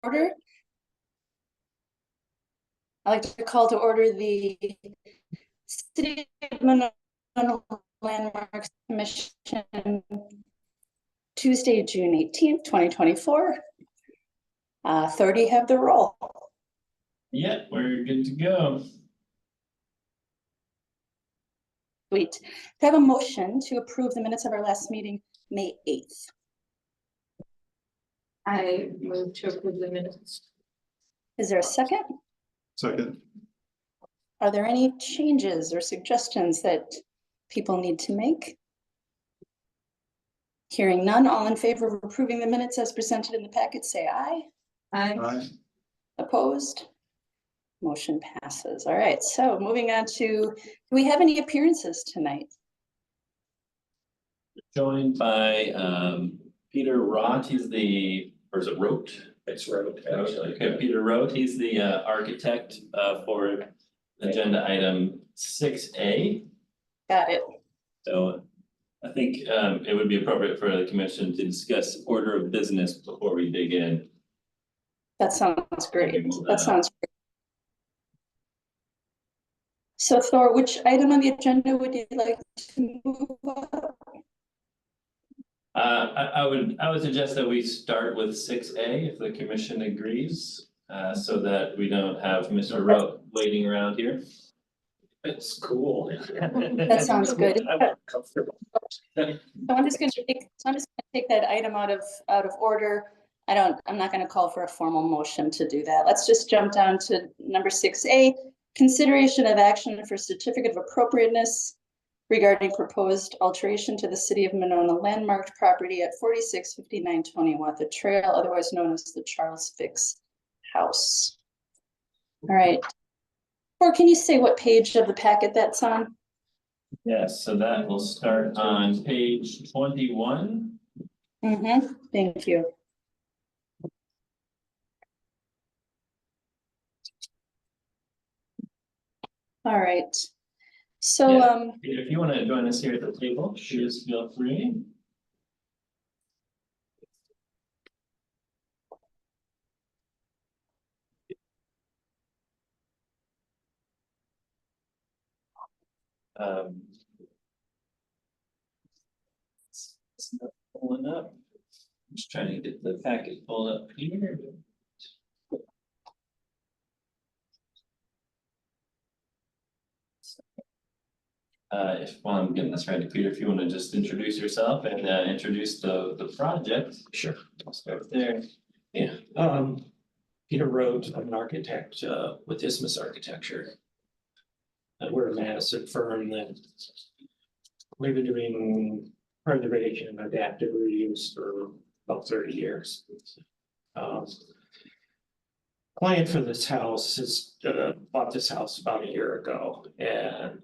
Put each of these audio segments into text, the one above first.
order. I'd like to call to order the City of Monona Landmarks Commission, Tuesday, June 18th, 2024. 30 have the roll. Yeah, we're good to go. Sweet. To have a motion to approve the minutes of our last meeting, May 8th. I move to approve the minutes. Is there a second? Second. Are there any changes or suggestions that people need to make? Hearing none, all in favor of approving the minutes as presented in the packet, say aye. Aye. Opposed? Motion passes. All right, so moving on to, do we have any appearances tonight? Joined by Peter Roth, he's the, or is it Rote? It's Rote, actually. Okay, Peter Rote, he's the architect for agenda item 6A. Got it. So I think it would be appropriate for the commission to discuss order of business before we dig in. That sounds great. Okay, move That that sounds great. So Thor, which item on the agenda would you like to move up? I would suggest that we start with 6A if the commission agrees, so that we don't have Mr. Rote waiting around here. It's cool. That sounds good. I'm comfortable. So I'm just gonna take that item out of order. I'm not gonna call for a formal motion to do that. Let's just jump down to number 6A, consideration of action for certificate of appropriateness regarding proposed alteration to the City of Monona landmarked property at 4659 Tony Watha Trail, otherwise known as the Charles Fix House. All right. Or can you say what page of the packet that's on? Yes, so that will start on page 21. Thank you. All right. So, Yeah. If you want to join us here at the table, please feel free. It's not pulling up. I'm just trying to get the packet pulled up here. While I'm getting this ready, Peter, if you want to just introduce yourself and introduce the project. Sure. I'll start there. Yeah, Peter Rote, I'm an architect with Isthmus Architecture. We're a Madison firm that we've been doing preservation and adaptive reuse for about 30 years. Client for this house has bought this house about a year ago and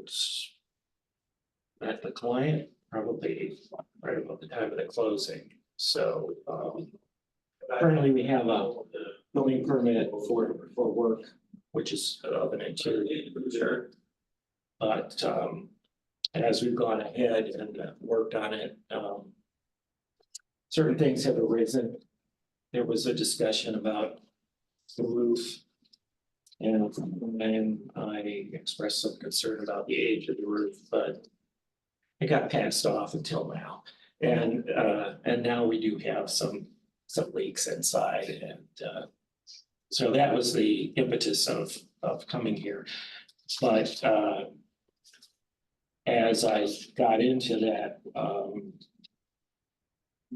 met the client probably right about the time of the closing. So currently we have a building permit for work, which is of an interior. But as we've gone ahead and worked on it, certain things have arisen. There was a discussion about the roof. And I expressed some concern about the age of the roof, but it got passed off until now. And now we do have some leaks inside, and so that was the impetus of coming here. But as I got into that,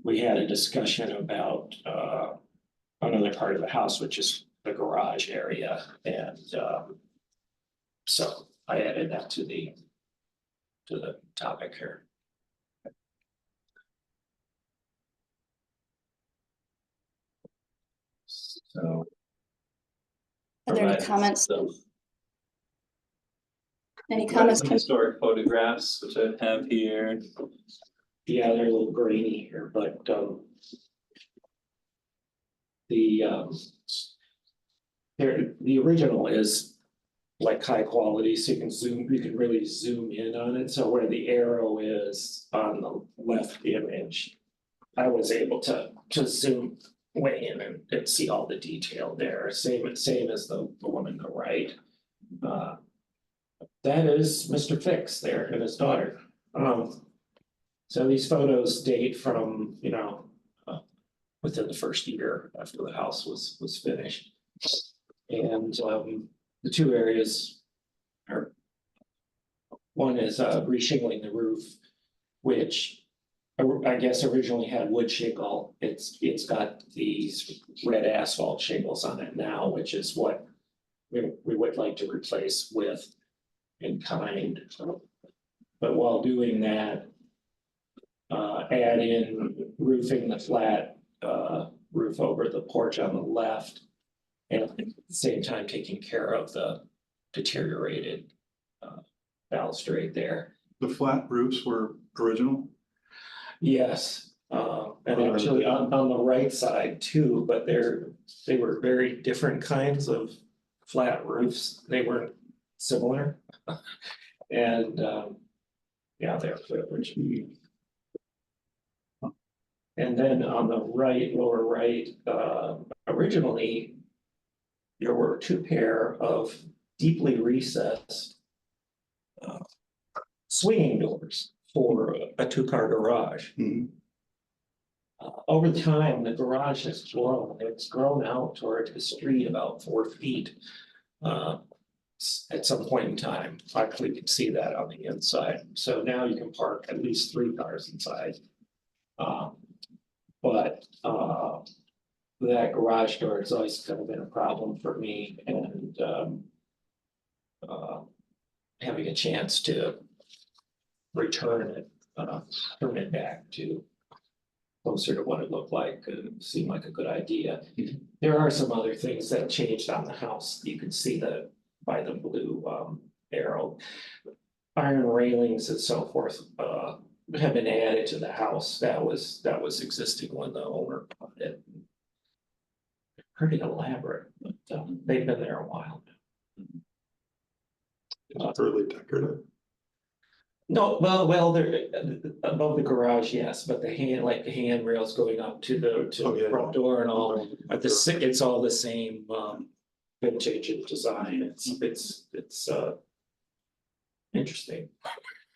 we had a discussion about another part of the house, which is the garage area, and so I added that to the topic here. So. Are there any provide comments? some- Any provide comments? some historic photographs, which I have here. Yeah, they're a little grainy here, but the original is like high quality, so you can really zoom in on it. So where the arrow is on the left image, I was able to zoom weigh in and see all the detail there, same as the one on the right. That is Mr. Fix there and his daughter. So these photos date from, within the first year after the house was finished. And the two areas are, one is reshingling the roof, which I guess originally had wood shingle. It's got these red asphalt shingles on it now, which is what we would like to replace with in kind. But while doing that, add in roofing the flat roof over the porch on the left. And at the same time, taking care of the deteriorated balustrade there. The flat roofs were original? Yes, and actually on the right side too, but they were very different kinds of flat roofs. They weren't similar. And yeah, they're original. And then on the right, lower right, originally there were two pair of deeply recessed swinging doors for a two-car garage. Mhm. Over time, the garage has grown. It's grown out toward the street about 4 feet. At some point in time, actually you can see that on the inside. So now you can park at least 3 cars inside. But that garage door has always kind of been a problem for me, and having a chance to return it, turn it back to closer to what it looked like, seemed like a good idea. There are some other things that changed on the house. You can see that by the blue arrow. Iron railings and so forth have been added to the house. That was existing when the owner bought it. Pretty elaborate, but they've been there a while now. Early decorative? No, well, they're above the garage, yes, but the handrails going up to Oh, the yeah, front yeah. door and all, but it's all the same vintage and design. It's interesting.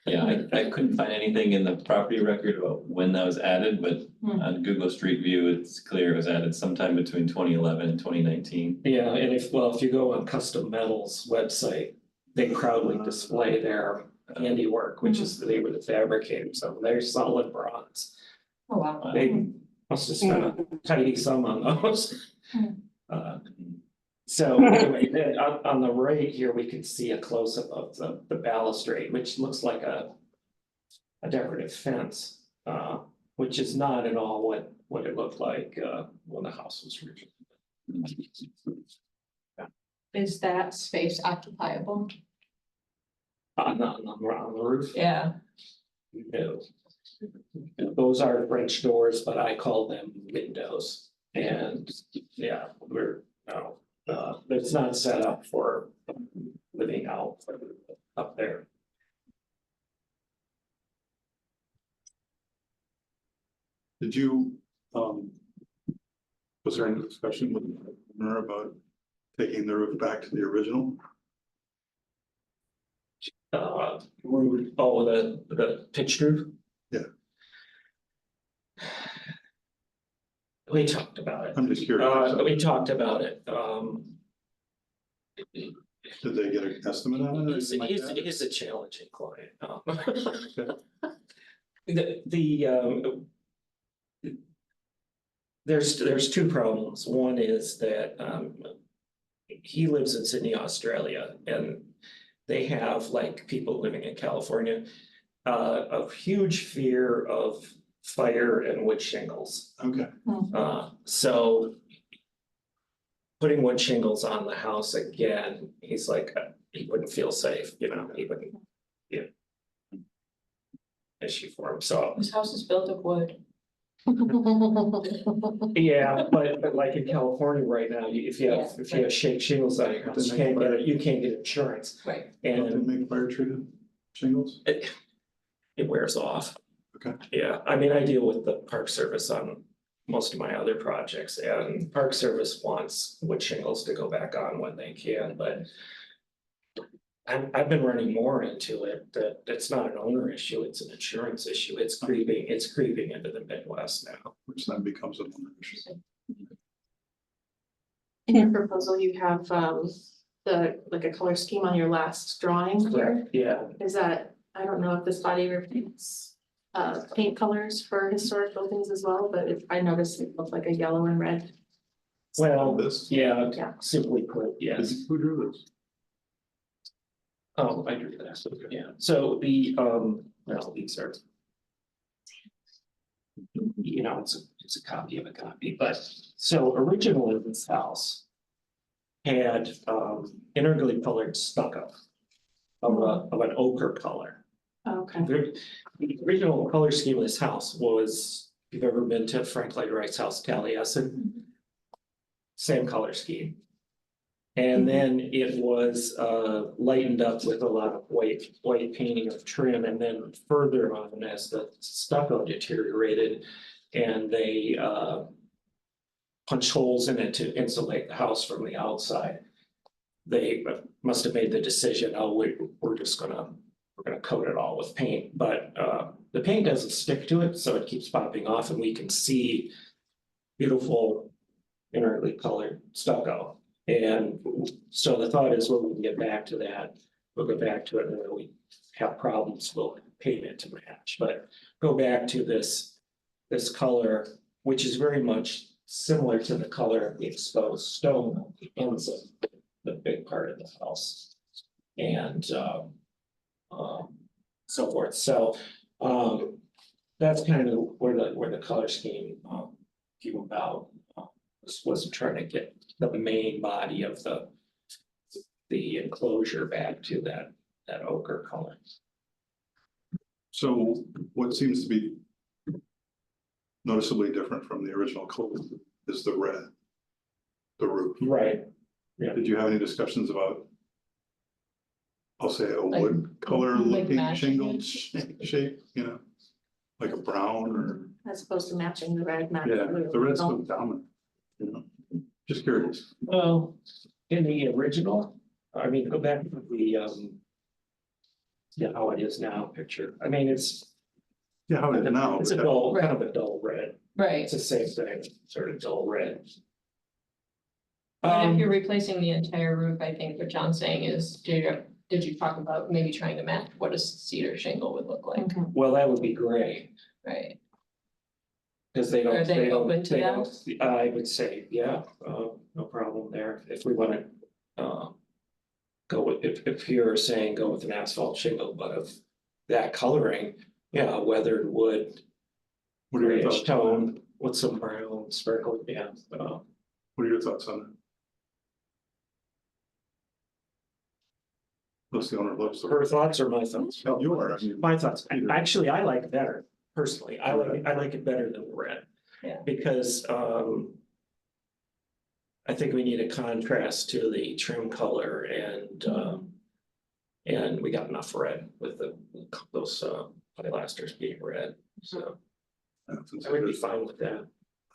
Yeah, I couldn't find anything in the property record about when that was added, but on Google Street View, it's clear it was added sometime between 2011 and 2019. Yeah, and if you go on Custom Metals website, they proudly display their handiwork, which is they were the fabricators, so they're solid bronze. Oh, wow. They must have spent a tidy sum on those. So anyway, then on the right here, we can see a close-up of the balustrade, which looks like a decorative fence, which is not at all what it looked like when the house was originally. Is that space occupiable? On the roof. Yeah. No. Those are French doors, but I call them windows. And yeah, it's not set up for living out up there. Did you, was there any discussion with the owner about taking the roof back to the original? The pitched roof? Yeah. We talked about it. I'm just curious. We talked about it. Did they get an estimate on it? or anything like that? He's a challenging client. There's two problems. One is that he lives in Sydney, Australia, and they have, like people living in California, a huge fear of fire and wood shingles. Okay, So putting wood shingles on the house again, he's like, he wouldn't feel safe, he wouldn't, issue for him, so. This house is built of wood. Yeah, but like in California right now, if you have shake shingles on your house, you can't get insurance. Right. don't they And make fire treated shingles? it wears off. Okay. Yeah, I mean, I deal with the Park Service on most of my other projects, and Park Service wants wood shingles to go back on when they can, but. I've been running more into it, that it's not an owner issue, it's an insurance issue, it's creeping into the Midwest now. Which then becomes an issue. In your proposal, you have like a color scheme on your last drawing here. Yeah, Is that, I don't know if this body repeats paint colors for historic buildings as well, but I noticed it looked like a yellow and red. well, This, yeah, Yeah. simply put, yes. who drew this? Oh, I agree with that, so, yeah, so the, well, these are. You know, it's a copy of a copy, but, so originally this house. Had, integrally colored stucco. Of an ochre color. Oh, okay. The original color scheme of this house was, if you've ever been to Frank Lloyd Wright's house, Taliesin. Same color scheme. And then it was lightened up with a lot of white painting of trim, and then further on as the stucco deteriorated. And they punched holes in it to insulate the house from the outside. They must have made the decision, oh, we're gonna coat it all with paint, but the paint doesn't stick to it, so it keeps popping off, and we can see beautiful internally colored stucco. And so the thought is, when we can get back to that, we'll go back to it, and when we have problems, we'll paint it to match, but go back to this color, which is very much similar to the color of the exposed stone on the ends of the big part of the house. And so forth, so that's kind of where the color scheme came about. Was trying to get the main body of the enclosure back to that ochre color. So what seems to be noticeably different from the original color is the red. The roof. Right. Yeah. Did you have any discussions about? I'll say a Like- wood color like looking matching shingle it? shape, you know? Like a brown or, As opposed to matching the red. yeah, the red's so dominant, you know? Just curious. Well, in the original, I mean, go back to the yeah, how it is now picture. I mean, it's Yeah, how it is now. it's a but dull, kind of a dull red. Right, It's the same thing, sort of dull red. and if you're replacing the entire roof, I think what John's saying is, did you talk about maybe trying to match what a cedar shingle would look like, Okay. Well, that would be gray, right? because they don't. Are they open to they that? don't- I would say, yeah, no problem there, if we wanna go with, if you're saying go with an asphalt shingle, but of that coloring, yeah, weathered wood. What are your Grayish thoughts on that? tone with some brown sparkle, yeah, What are your thoughts on it? Unless the owner loves the. her thoughts or my thoughts? Oh, you are, I mean. My thoughts, Either. actually, I like it better, personally, I like it better than the red. Yeah. Because, I think we need a contrast to the trim color and we got enough red with those pilasters being red, so I often say I would be there's- fine with that.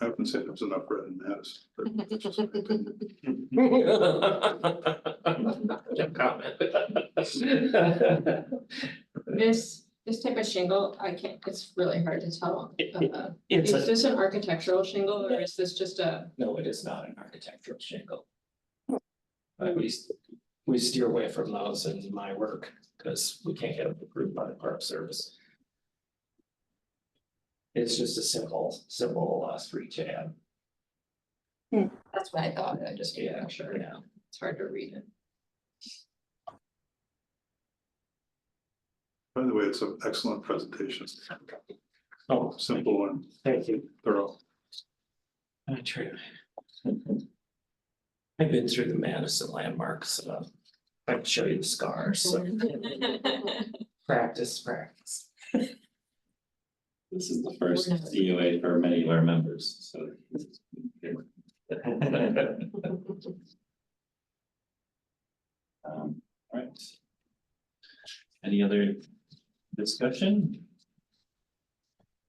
I often say there's enough red in Madison. but that's just my opinion. This type of shingle, I can't, it's really hard to tell. It's Is a, this an architectural shingle or is this just a, no, it is not an architectural shingle. At least we steer away from those in my work, because we can't get them approved by the Park Service. It's just a simple 3 tab. that's what I thought, I just, Yeah, yeah, sure, yeah. it's hard to read it. By the way, it's an excellent presentation, Oh, simple and thank you. thorough. I try. I've been through the Madison landmarks, I can show you the scars, so practice. This is the first COA for many of our members, so. Right. Any other discussion?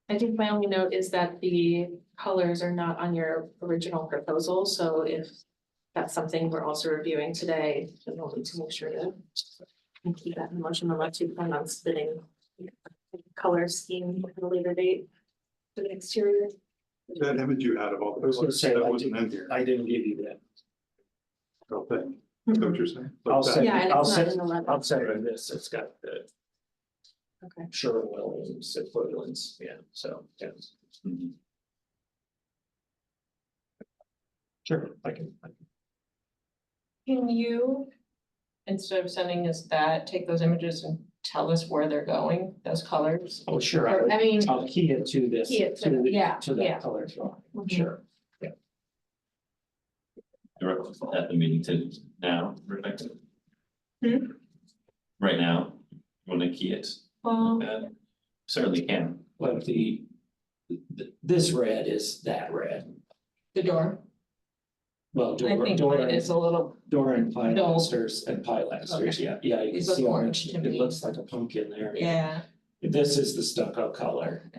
I think my only note is that the colors are not on your original proposal, so if that's something we're also reviewing today, then we'll need to make sure to keep that in motion unless you plan on submitting color scheme at a later date for the exterior. That image you had of all I the was gonna colors, say, that I wasn't in here, I didn't give you that. whole thing. Is that what you're saying? I'll Like that- send- Yeah, and I'll it's not send- in the letter. I'll send you this, it's got the Okay. Sherwin-Williams equivalents, yeah, so, yeah. Mhm. Sure, I can. Can you, instead of sending us that, take those images and tell us where they're going, those colors? Oh, sure, Or, I mean, I'll key it to this, Key it to the- yeah, to yeah. that color drawing, Mhm. sure. You're at the meeting to now, Rebecca? Hmm? Right now, you wanna key it, well, certainly can. Like this red is that red. the door, Well, I think door mine is a little, door and Dull. pilasters and pilasters, Okay. yeah, you can These look see orange orange, to it me. looks like a pumpkin there. yeah, This is the stucco color,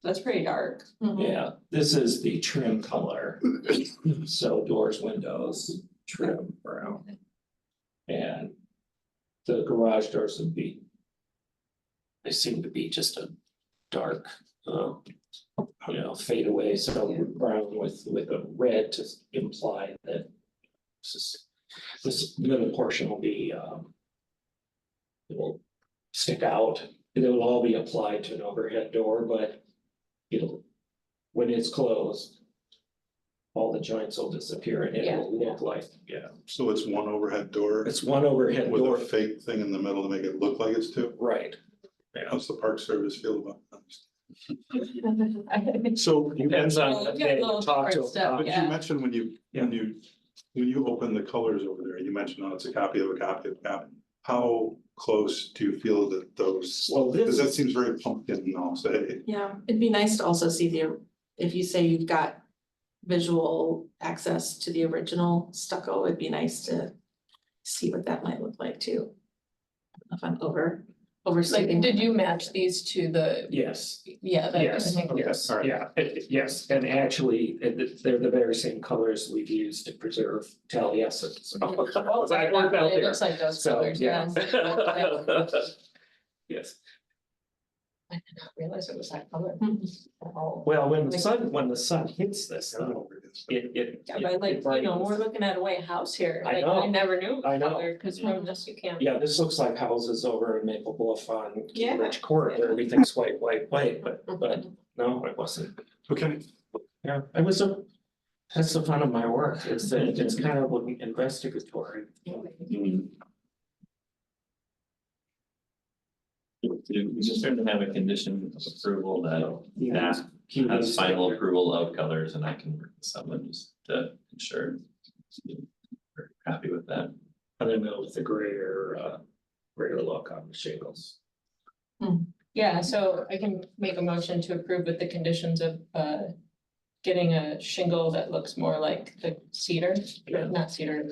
that's pretty dark. yeah, this is the trim color. So doors, windows, trim brown. And the garage doors would be. They seem to be just a dark, fade away, so brown with a red to imply that. This middle portion will be, it will stick out, it will all be applied to an overhead door, but it'll, when it's closed. All the joints will disappear and it Yeah. will look like, So it's one overhead door it's one overhead with door, a fake thing in the middle to make it look like it's two. right? How's the Park Service feel about that? I- So Depends on Yeah, what we got they a little talk to different stuff, but about. yeah. you mentioned when you open the colors over there, you mentioned, oh, it's a copy of a copy of a copy. How close do you feel that those, Well, because that this, seems very pumpkin and I'll say, Yeah, it'd be nice to also see if you say you've got visual access to the original stucco, it'd be nice to see what that might look like too. If I'm Like, overstating. did you match these to the, yes, yeah, that, I yes, think, yes, all right. yeah, yes, and actually, they're the very same colors we've used to preserve Taliesin. So I worked out it there, looks like those so, colors, yeah. yeah. Yes, I did not realize it was that color. Oh. well, when the sun hits this, though, it. Yeah, but like, we're looking at a white house here, I like, know. I never knew. I know. color, Cause from this you can't. Yeah, this looks like houses over in Maple Bluff on Yeah. Rich Court, where everything's white, but no, it wasn't. okay, Yeah, it was that's the fun of my work, it's kind of investigatory. You just start to have a condition of approval that Yeah. has final approval of colors and I can work with someone just to ensure. We're happy with that. And then go with the grayer look on the shingles. Yeah, so I can make a motion to approve with the conditions of getting a shingle that looks more like the cedar, Yeah. not cedar,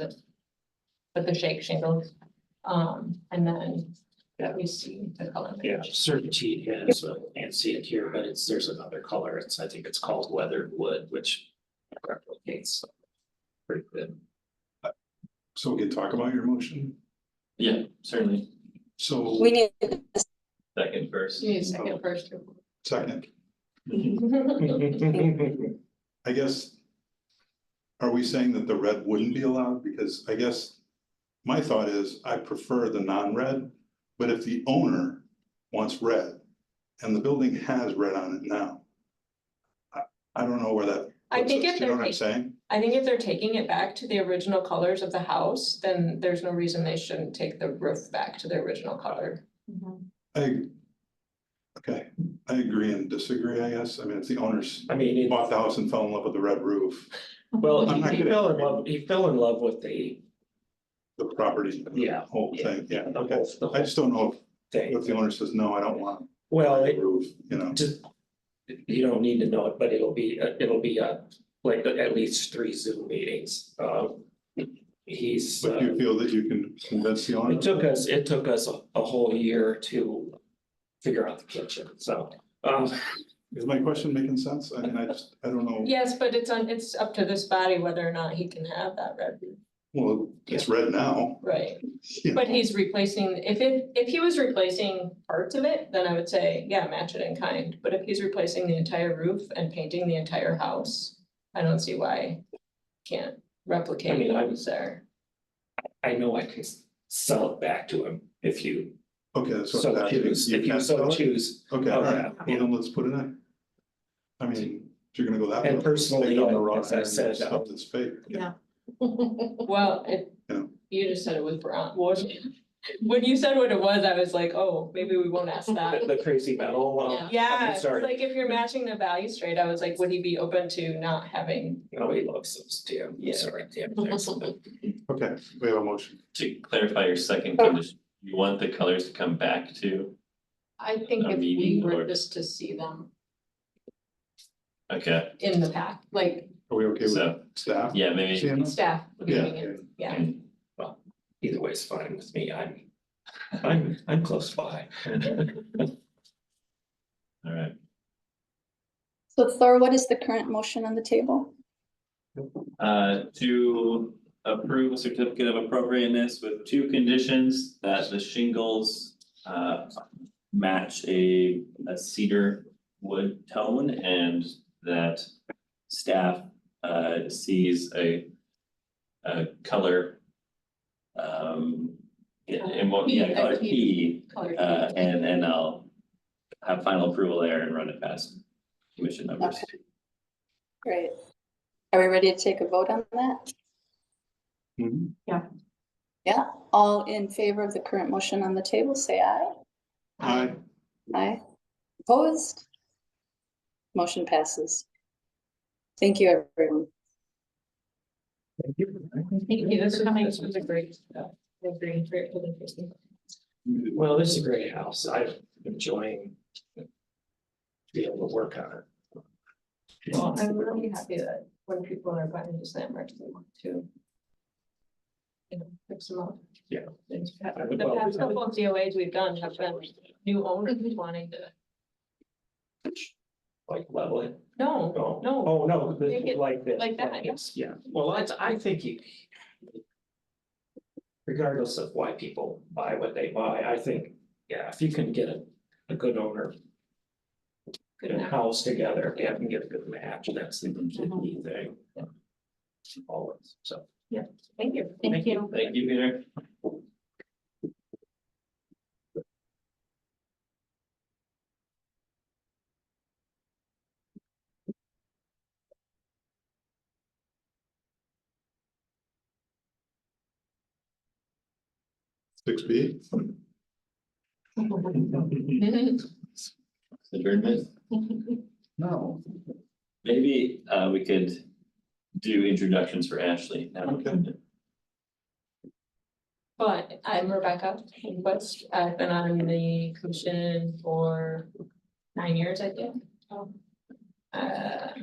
but the shake shingle. And then that we see the color. Yeah, Certainty has, can't see it here, but there's another color, I think it's called weathered wood, which replicates. Pretty good. so we can talk about your motion. Yeah, certainly. So We need, Second first. You need a second first. second, I guess. Are we saying that the red wouldn't be allowed? Because I guess my thought is I prefer the non-red, but if the owner wants red and the building has red on it now. I don't know where that. I puts think us. if You know they're what I'm saying? I think if they're taking it back to the original colors of the house, then there's no reason they shouldn't take the roof back to the original color. Okay, I agree and disagree, I guess. I mean, if the owners I mean, bought the house and fell in love with the red roof, well, I'm not he kidding. fell in love with the the property. Yeah. Whole thing, yeah, the okay. whole, the I whole just don't know thing. if the owner says, no, I don't want Well, a roof, you know. just, you don't need to know it, but it'll be like at least 3 Zoom meetings. He's, But do you feel that you can convince the owner? it took us a whole year to figure out the kitchen, so, Is my question making sense? I mean, I don't know. Yes, but it's up to this body whether or not he can have that red roof. Well, it's red now. Right. you But know. he's replacing, if he was replacing parts of it, then I would say, yeah, match it in kind. But if he's replacing the entire roof and painting the entire house, I don't see why can't replicate I mean, what was there. I know I can sell it back to him if you Okay, that's what so I'm asking. choose, You if you can so sell it? choose. Okay, Oh, all right, yeah, well yeah. then let's put it in. I mean, if you're gonna go that way. And personally, take down the raw as I iron said, Stuff that's fake. Yeah. Well, Yeah. you just said it was brown. When you said what it was, I was like, oh, maybe we won't ask that. The crazy metal. Yeah, it's Sorry. like if you're matching the value straight, I was like, would he be open to not having? No, he loves those too. Yeah. Sorry, yeah. thanks. Okay, we have a motion. To clarify your second condition, you want the colors to come back to, I think A if we meeting were or- just to see them okay, in the pack, like Are we okay with so, staff? yeah, maybe. seeing them? staff Yeah. reading it, yeah. and- Either way is fine with me. I'm close by. All right, So Thor, what is the current motion on the table? to approve a certificate of appropriateness with two conditions, that the shingles match a cedar wood tone, and that staff sees a color in what, yeah, color key, Color. and I'll have final approval there and run it past commission members. Okay. Great. Are we ready to take a vote on that? Mhm. Yeah, all in favor of the current motion on the table, say aye. Aye. Aye. Opposed? Motion passes. Thank you, everyone. Thank you, this was a great, great presentation. Well, this is a great house. I'm enjoying being able to work on it. Well, I'm really happy that when people are buying this landmark, they want to. You know, fix them up. Yeah. The I would love past that. couple of DOAs we've done have been new owners wanting to, Like level it. no, No, no, oh, no, Make it like this. like that, Yes, yeah. Well, I think you. Regardless of why people buy what they buy, I think, yeah, if you can get a good owner. good And enough. house together, yeah, can get a good match, that's the key thing. Always, so. Thank you. Thank you. Thank you, Peter. Six B, Adjournment, no, maybe we could do introductions for Ashley now. Okay. But I'm Rebecca West. I've been on the commission for 9 years, I think. I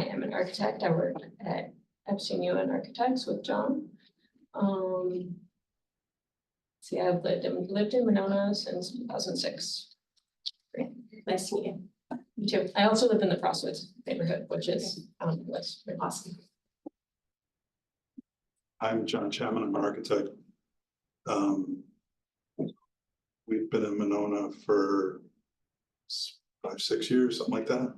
am an architect. I work at Epstein UN Architects with John. See, I've lived in Monona since 2006. Great. Nice to meet you. Me too. I also live in the Crosswoods neighborhood, which is west. Awesome. I'm John Chapman, I'm an architect. We've been in Monona for 5, 6 years, something like that.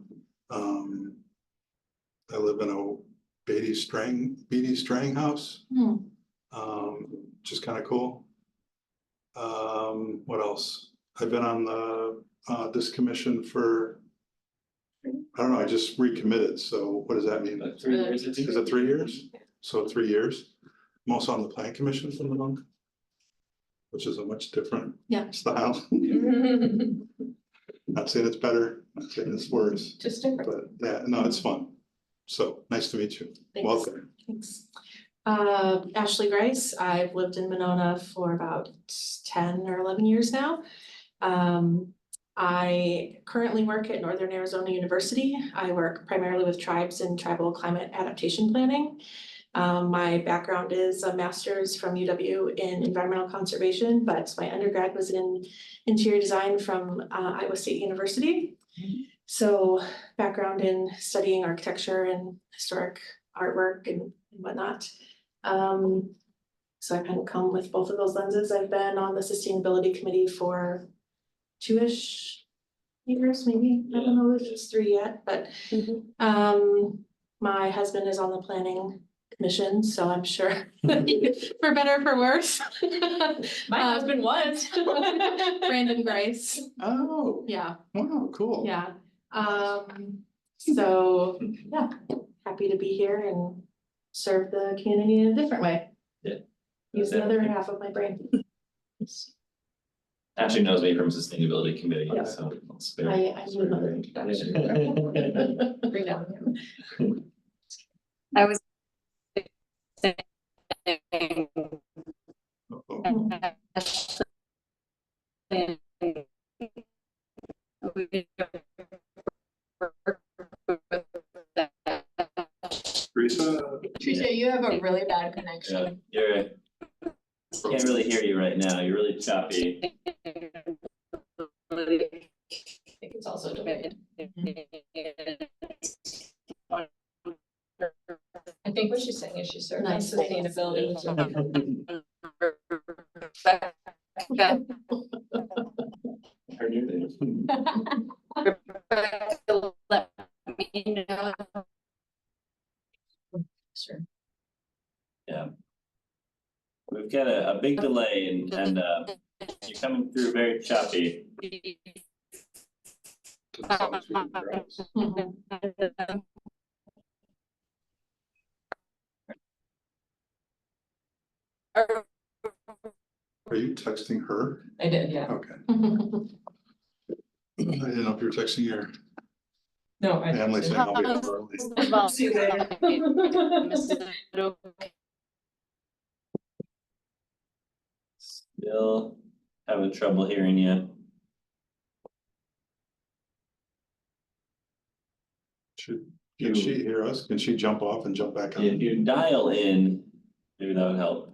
I live in a Beatty Strang house. Hmm. Which is kind of cool. What else? I've been on this commission for, I don't know, I just recommitted, so what does that mean? About 3 years, I think. Is it 3 years? So 3 years. I'm also on the plan commission for Monona, which is a much different Yeah. style. Not saying it's better, not saying it's worse, Just different. but yeah, no, it's fun. So nice to meet you. Thanks. Welcome. Thanks. Ashley Grice, I've lived in Monona for about 10 or 11 years now. I currently work at Northern Arizona University. I work primarily with tribes and tribal climate adaptation planning. My background is a master's from UW in environmental conservation, but my undergrad was in interior design from Iowa State University. So background in studying architecture and historic artwork and whatnot. So I kind of come with both of those lenses. I've been on the sustainability committee for 2-ish years, maybe. I don't know if it's 3 yet, but my husband is on the planning commission, so I'm sure for better or for worse. My husband was. Brandon Grice, Oh, yeah, wow, cool. yeah. So, yeah, happy to be here and serve the community in a different way. Yeah. Use the other half of my brain. Ashley knows me from sustainability committee, Yeah. so. I'll spare. I need another introduction. Bring down him. I was. Teresa? Tricia, you have a really bad Yeah, connection. can't really hear you right now. You're really choppy. I think it's also delayed. I think what she's saying is she's serving Nice. sustainability. Heard your name. Let me know. Sure. We've got a big delay and you're coming through very choppy. Are you texting her? I did, yeah. Okay. I didn't know if you were texting your No, I. family saying I'll be up early. See you later. Still having trouble hearing you. Can she hear us? Can she jump off and jump back If on? you dial in, maybe that would help.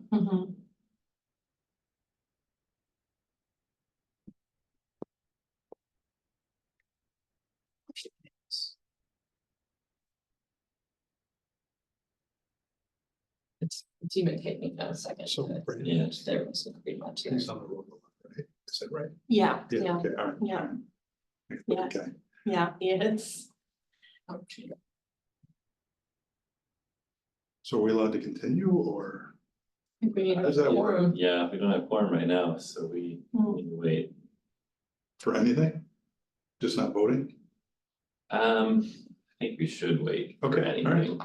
It's even taking a second. So, to- Brandon, Yeah. There was pretty much. he's on the road, right? Is that right? Yeah, yeah, Okay, all right. Yeah. all right. Yeah. Okay, yeah, it's, so are we allowed to continue or? I think we need How does that work? quorum. Yeah, we don't have quorum right now, so we Hmm. need to wait. For anything? Just not voting? I think we should wait for Okay, all right. anything.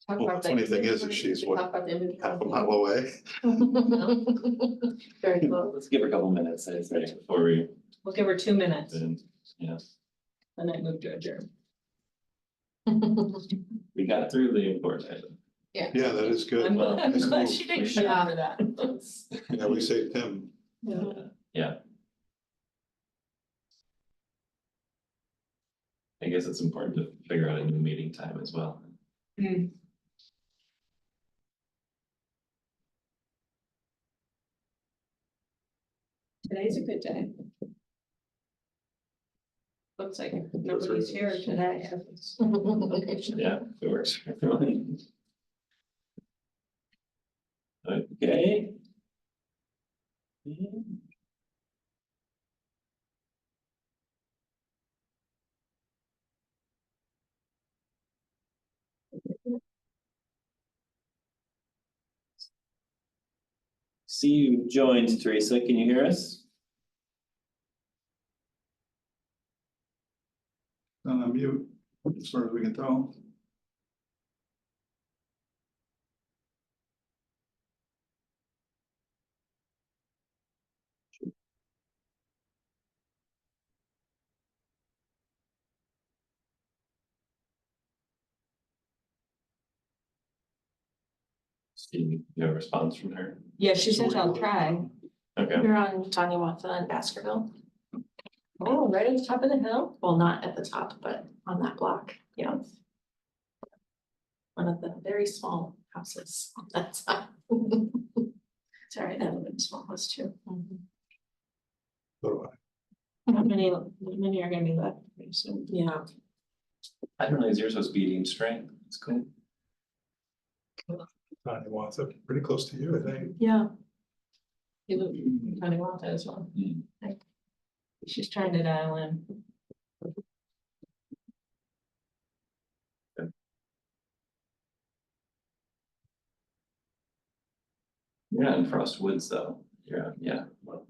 Talk Well, about the funny the- thing is she's what, Talk about the inventory. half a mile away? very close. Let's give her a couple minutes, I'd say, before we, We'll give her 2 minutes yeah, and then move to adjourn. we got through the important item. Yeah. Yeah, that is good. I'm Well, I'm nice glad move. she didn't Yeah. shout for that. Yeah, we saved him. Yeah. I guess it's important to figure out a new meeting time as well. Today's a good day. Looks like nobody's here today. Yeah, it works for everyone. Okay. See you joined, Teresa. Can you hear us? On mute, as far as we can tell. See, you have a response from her? Yeah, she said I'll try. Okay, You're on Tanya Watha in Baskerville. Oh, right at the top of the hill? Well, not at the top, but on that block, yeah. One of the very small houses on that side. Sorry, that would have been small house too. So do I. How many are gonna be left pretty soon? Yeah, I don't know, is yours supposed to be eating strength? It's cool. Tanya wants it pretty close to you, I think. yeah. You look, Tony wants that as well. Mm. She's trying to dial in. You're not in Frost Woods though. Yeah, well,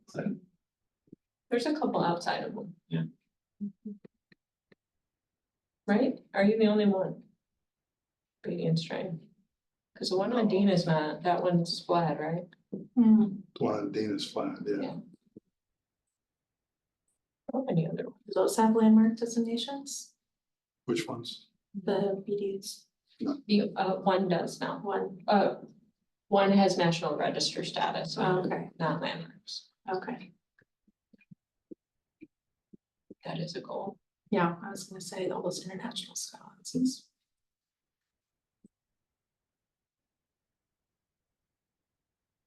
There's a couple outside of them. Yeah. Right? Are you the only one? Beatty and Strain? Cause the one on Dean is not, that one's flat, right? The one on Dana's flat, yeah. Yeah. How many other? Do those have landmark designations? Which ones? The BDs, The, one does now. One has National Register status, oh, okay, not landmarks. okay. That is a goal. Yeah, I was gonna say all those international scholars is.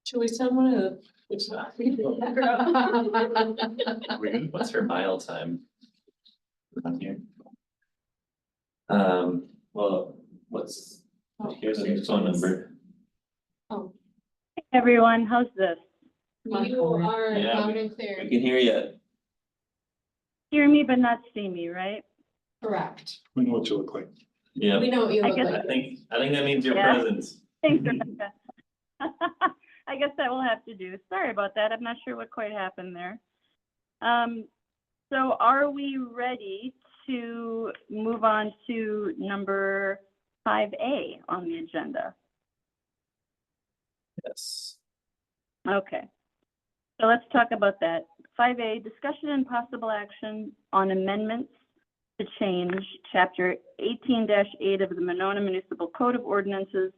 Should we send one of the? Are we good? what's her mile time? On here. Well, here's a phone number. Everyone, how's this? You are Yeah, loud and clear. We can hear you. Hear me but not see me, right? Correct. We know what you look like. Yeah, We know what you I look guess- like. I think that means your Yeah. presence. Thanks, Rebecca. I guess that will have to do. Sorry about that. I'm not sure what quite happened there. So are we ready to move on to number 5A on the agenda? Yes. Okay. So let's talk about that. 5A, discussion and possible action on amendments to change chapter 18-8 of the Monona Municipal Code of Ordinances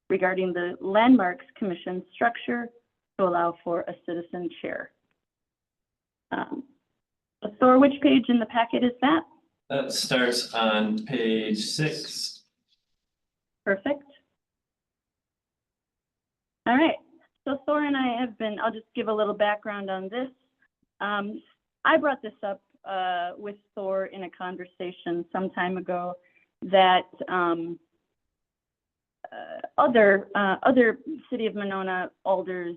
regarding the Landmarks Commission structure to allow for a citizen chair. Thor, which page in the packet is that? That starts on page 6. Perfect. All right, so Thor and I have been, I'll just give a little background on this. I brought this up with Thor in a conversation some time ago that other City of Monona alders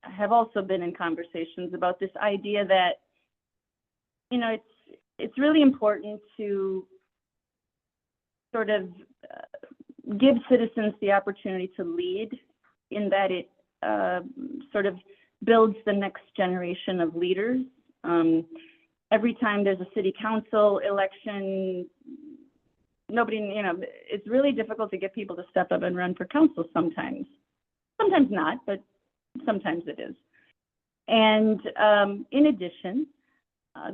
have also been in conversations about this idea that, you know, it's really important to sort of give citizens the opportunity to lead, in that it sort of builds the next generation of leaders. Every time there's a city council election, nobody, you know, it's really difficult to get people to step up and run for council sometimes. Sometimes not, but sometimes it is. And in addition,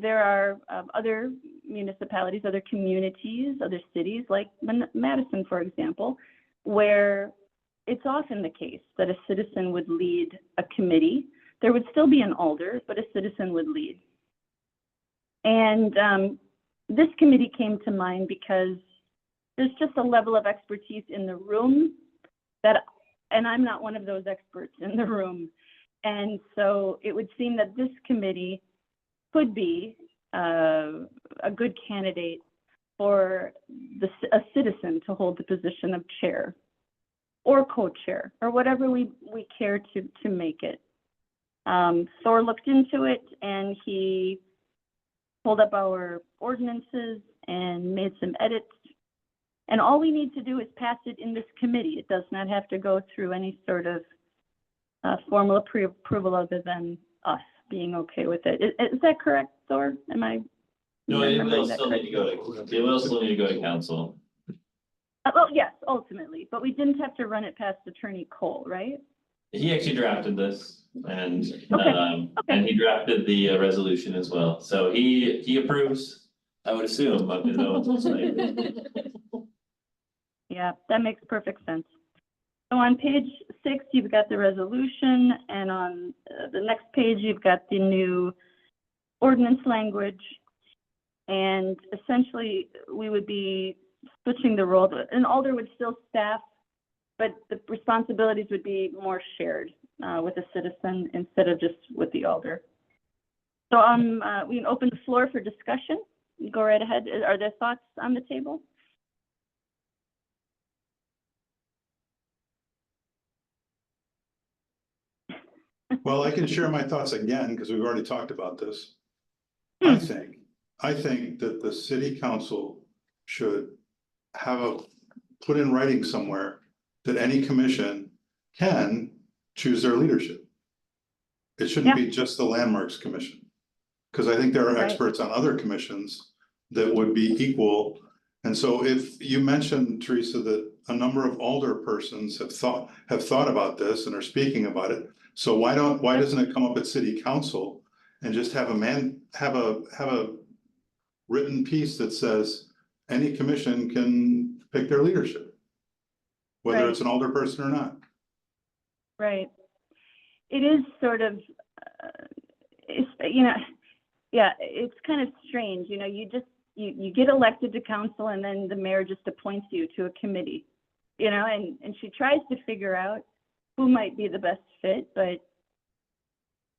there are other municipalities, other communities, other cities like Madison, for example, where it's often the case that a citizen would lead a committee. There would still be an alder, but a citizen would lead. And this committee came to mind because there's just a level of expertise in the room that, and I'm not one of those experts in the room. And so it would seem that this committee could be a good candidate for a citizen to hold the position of chair or co-chair, or whatever we care to make it. Thor looked into it and he pulled up our ordinances and made some edits. And all we need to do is pass it in this committee. It does not have to go through any sort of formal approval other than us being okay with it. Is that correct, Thor? Am I? No, it remembering will that still need correctly? to go to, it will still need to go to council. Well, yes, ultimately, but we didn't have to run it past Attorney Cole, right? He actually drafted this and, Okay. and he drafted the resolution as well. So he approves, I would assume, of his own site. Yeah, that makes perfect sense. So on page 6, you've got the resolution, and on the next page, you've got the new ordinance language. And essentially, we would be switching the role. An alder would still staff, but the responsibilities would be more shared with a citizen instead of just with the alder. So we can open the floor for discussion. Go right ahead. Are there thoughts on the table? Well, I can share my thoughts again, because we've already talked about this. I think that the city council should put in writing somewhere that any commission can choose their leadership. It shouldn't be just the Landmarks Commission. Because I think there are Right. experts on other commissions that would be equal. And so if you mentioned, Teresa, that a number of older persons have thought about this and are speaking about it. So why doesn't it come up at city council and just have a written piece that says any commission can pick their leadership, whether Right. it's an older person or not. Right. It is sort of, it's kind of strange, you get elected to council and then the mayor just appoints you to a committee, and she tries to figure out who might be the best fit, but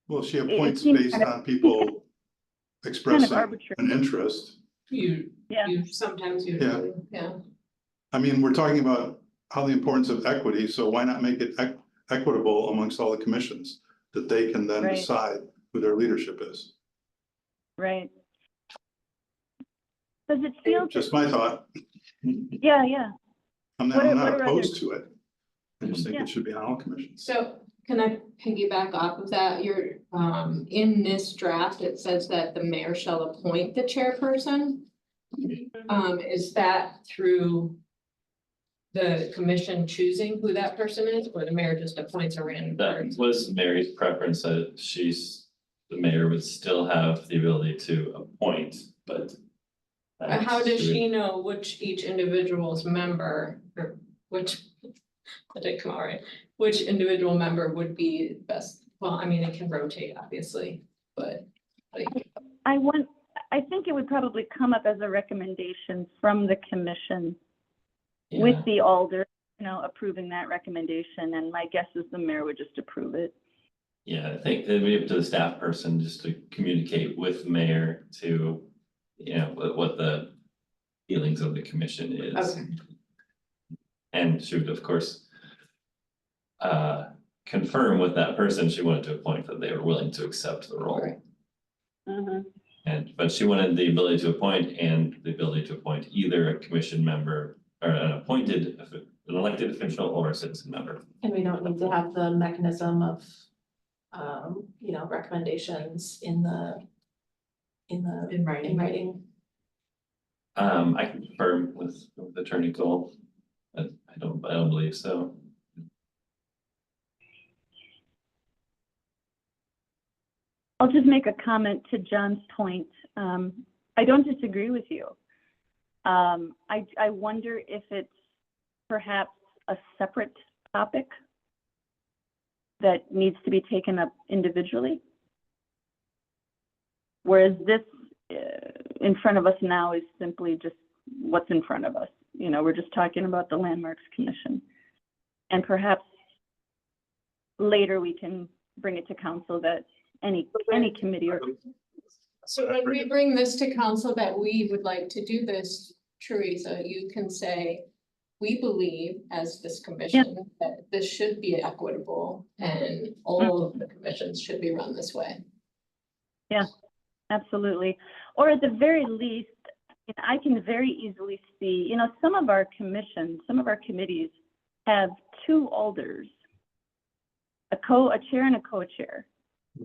Well, she appoints seems based kind of- on people expressing arbitrary. an interest. You Yeah. sometimes usually, yeah. I mean, we're talking about how the importance of equity, so why not make it equitable amongst all the commissions? That they can then Right. decide who their leadership is. Right. Does it feel, Just my thought. yeah, I'm What are not other- opposed to it. I just think Yeah. it should be on all commissions. So can I piggyback off of that? You're, in this draft, it says that the mayor shall appoint the chairperson. Is that through the commission choosing who that person is, or the mayor just appoints a random That person? was Mary's preference, that the mayor would still have the ability to appoint, but. How does she know which each individual's member, or which, that didn't come out right, which individual member would be best? Well, I mean, it can rotate, obviously, but. I think it would probably come up as a recommendation from the commission with the alder, approving that recommendation, and my guess is the mayor would just approve it. Yeah, I think it'd be up to the staff person just to communicate with the mayor to, what the feelings of the commission is. Okay. And she would, of course, confirm with that person she wanted to appoint that they were willing to accept the role. Right. But she wanted the ability to appoint and the ability to appoint either a commission member or an elected official or a citizen member. And we don't need to have the mechanism of, recommendations in writing. I can confirm with Attorney Cole, but I don't believe so. I'll just make a comment to John's point. I don't disagree with you. I wonder if it's perhaps a separate topic that needs to be taken up individually. Whereas this in front of us now is simply just what's in front of us. We're just talking about the Landmarks Commission. And perhaps later we can bring it to council that any committee or. So when we bring this to council that we would like to do this, Teresa, you can say, we believe as this commission that this should be equitable and all of the commissions should be run this way. Absolutely. Or at the very least, I can very easily see, some of our commissions, some of our committees have two alders, a chair and a co-chair,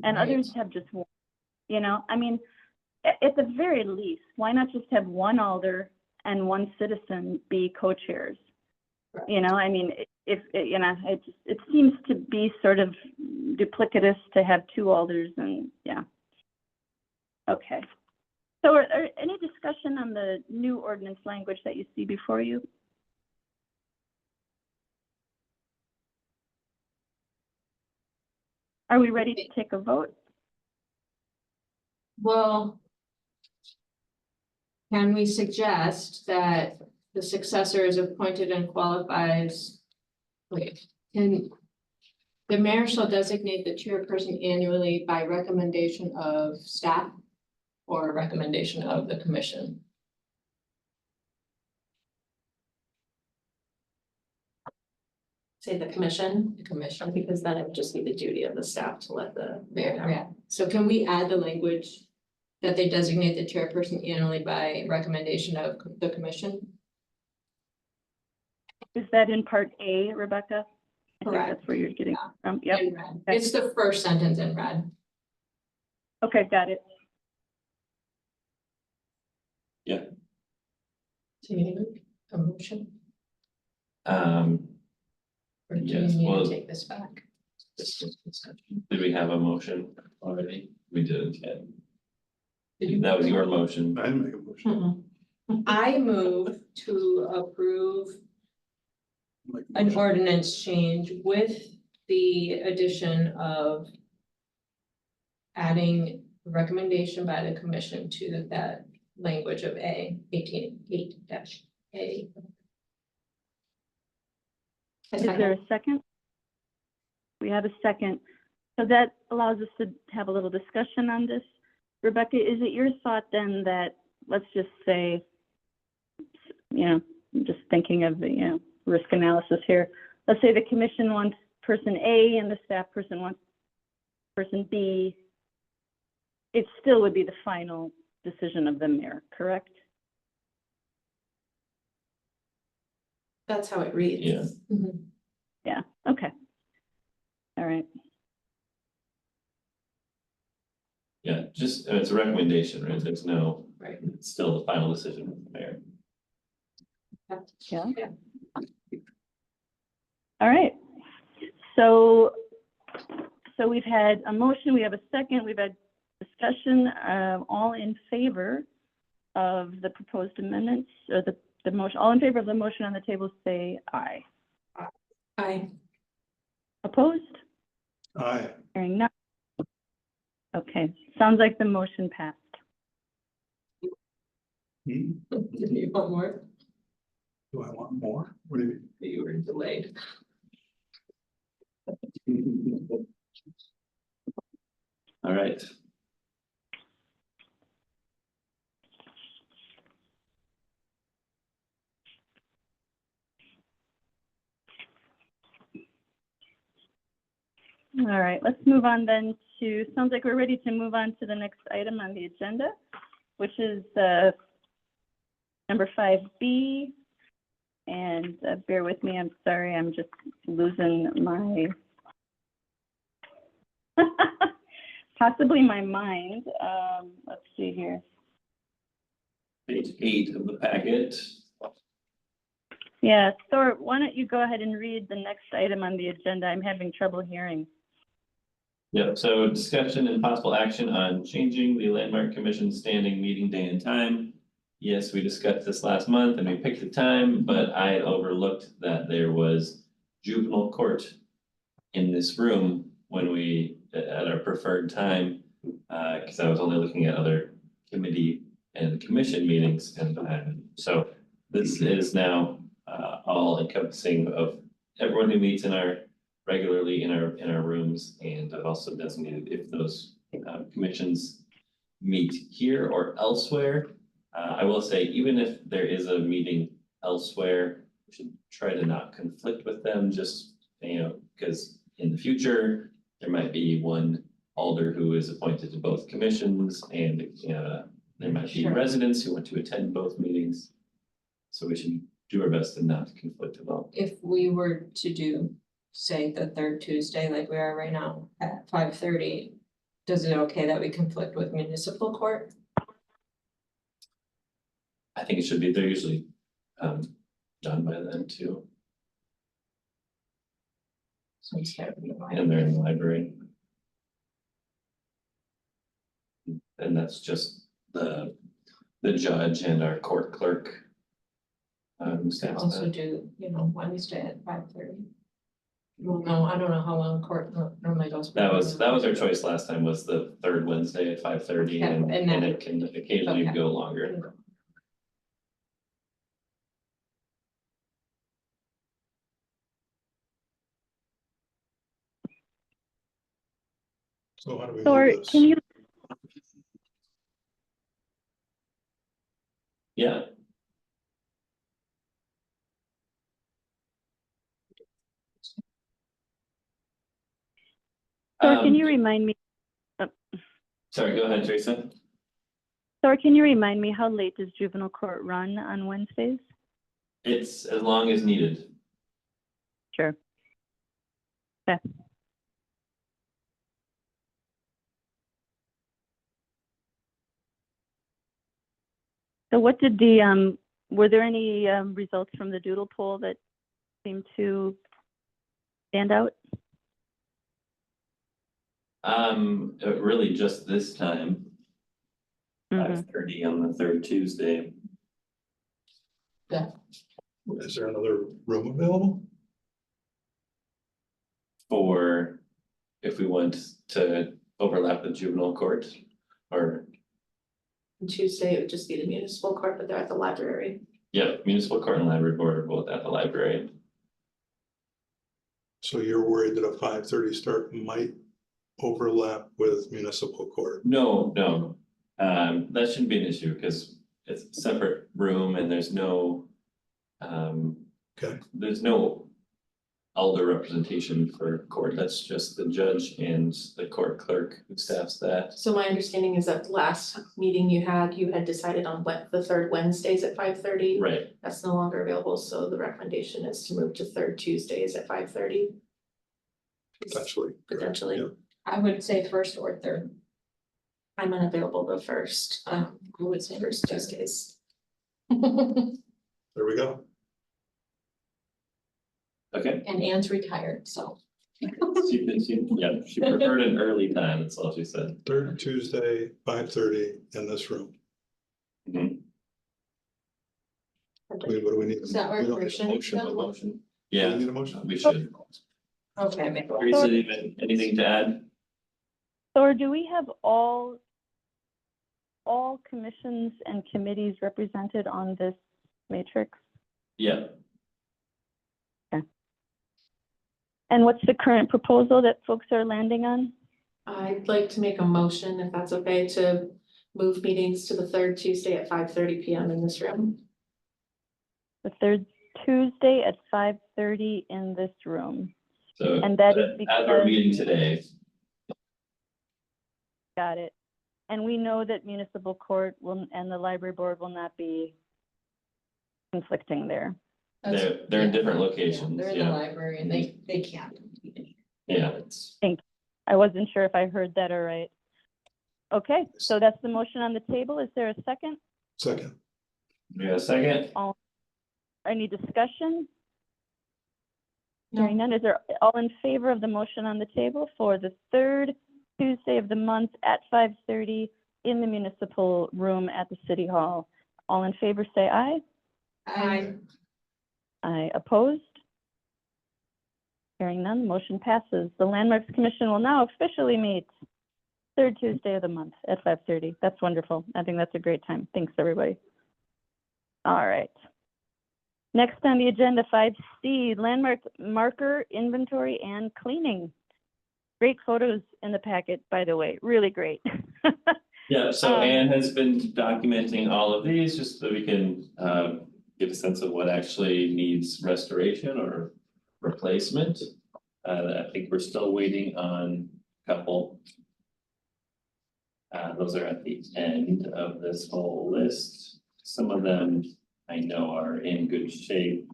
and others have just one. At the very least, why not just have one alder and one citizen be co-chairs? Right. It seems to be sort of duplicitous to have two alders and Okay. So are any discussion on the new ordinance language that you see before you? Are we ready to take a vote? Well. Can we suggest that the successor is appointed and qualifies? Wait, can. The mayor shall designate the chairperson annually by recommendation of staff or recommendation of the commission. Say the commission, The commission. because then it would just be the duty of the staff to let the mayor know. Yeah, so can we add the language that they designate the chairperson annually by recommendation of the commission? Is that in part A, Rebecca? I think Correct. that's where you're getting from. Yep. In red. It's the first sentence in red. Okay, got it. So you need a motion, Um, or do you Yes, need well- to take this back? did we have a motion already? We didn't yet. Did you- That was your motion. I didn't make a motion. I move to approve Make a an motion. ordinance change with the addition of adding recommendation by the commission to that language of A, 18.8-A. Is there a second? We have a second. So that allows us to have a little discussion on this. Rebecca, is it your thought then that, let's just say, I'm just thinking of the, risk analysis here. Let's say the commission wants person A and the staff person wants person B. It still would be the final decision of the mayor, correct? That's how it reads. Yeah. Mhm. Yeah, okay. All right. Yeah, just, it's a recommendation, right? There's no, Right. it's still the final decision of the mayor. Yeah. Yeah. All right. So we've had a motion, we have a second, we've had discussion, all in favor of the proposed amendments, or the motion, all in favor of the motion on the table, say aye. Aye. Opposed? Aye. Hearing none. Okay, sounds like the motion passed. Hmm? You want more? Do I want more? What do you mean? You were delayed. All right. All right, let's move on then to, sounds like we're ready to move on to the next item on the agenda, which is number 5B. And bear with me, I'm sorry, I'm just losing my, possibly my mind. Let's see here. Page 8 of the packet. Yeah, Thor, why don't you go ahead and read the next item on the agenda? I'm having trouble hearing. Yep, so discussion and possible action on changing the landmark commission standing meeting day and time. Yes, we discussed this last month and we picked the time, but I overlooked that there was juvenile court in this room when we, at our preferred time, because I was only looking at other committee and commission meetings, and so this is now all encompassing of everyone who meets in our regularly in our rooms, and I've also designated if those commissions meet here or elsewhere. I will say, even if there is a meeting elsewhere, we should try to not conflict with them, just, because in the future, there might be one alder who is appointed to both commissions, and there might be Sure. residents who want to attend both meetings. So we should do our best to not conflict at all. If we were to do, say, the third Tuesday like we are right now at 5:30, is it okay that we conflict with municipal court? I think it should be, they're usually done by then too, So instead of the and they're in the library. And that's just the judge and our court clerk. Who stands Also that. do, Wednesday at 5:30. Well, no, I don't know how long court normally goes. That was our choice last time, was the third Wednesday at 5:30, Yeah, and and that- it can occasionally Okay. go longer. So how do we Thor, move this? can you, Yeah. Thor, can Um, you remind me, Sorry, go ahead, Teresa. Thor, can you remind me how late does juvenile court run on Wednesdays? It's as long as needed. Sure. Okay. So what did the, were there any results from the doodle poll that seemed to stand out? Really just this time, Mhm. 5:30 on the third Tuesday. Is there another room available? For if we want to overlap the juvenile court, or, On Tuesday, it would just be the municipal court, but they're at the library. yeah, municipal court and library board are both at the library. So you're worried that a 5:30 start might overlap with municipal court? No, that shouldn't be an issue, because it's a separate room and there's no. Okay. There's no elder representation for court, that's just the judge and the court clerk who staffs that. So my understanding is that the last meeting you had decided on what, the third Wednesdays at 5:30. Right, That's no longer available, so the recommendation is to move to third Tuesdays at 5:30. Potentially. Potentially. Yeah. I would say first or third. I'm unavailable the first, I would say first Tuesdays. There we go. okay. And Anne's retired, so. She preferred an early time, that's all she said. Third Tuesday, 5:30 in this room. Mhm. What do we need? Does that work We don't for need a Shane? motion. A motion? Do Yeah, we need a motion? we should. Okay, make. Teresa, anything to add? Thor, do we have all commissions and committees represented on this matrix? Yeah, And what's the current proposal that folks are landing on? I'd like to make a motion, if that's okay, to move meetings to the third Tuesday at 5:30 PM in this room. The third Tuesday at 5:30 in this room. so And that is as we're because- meeting today, Got it. And we know that municipal court will, and the library board will not be conflicting there. they're in different locations, They're in the yeah, library and they can't. yeah. It's- I wasn't sure if I heard that all right. Okay, so that's the motion on the table. Is there a second? Second. We got a second? Any discussion? No. Hearing none, is there all in favor of the motion on the table for the third Tuesday of the month at 5:30 in the municipal room at the city hall? All in favor, say aye. I, Aye, opposed? Hearing none, the motion passes. The Landmarks Commission will now officially meet third Tuesday of the month at 5:30. That's wonderful. I think that's a great time. Thanks, everybody. All right. Next on the agenda, 5C, landmark marker inventory and cleaning. Great photos in the packet, by the way, really great. Yeah, so Um, Anne has been documenting all of these, just so we can get a sense of what actually needs restoration or replacement. I think we're still waiting on a couple. Those are at the end of this whole list. Some of them I know are in good shape.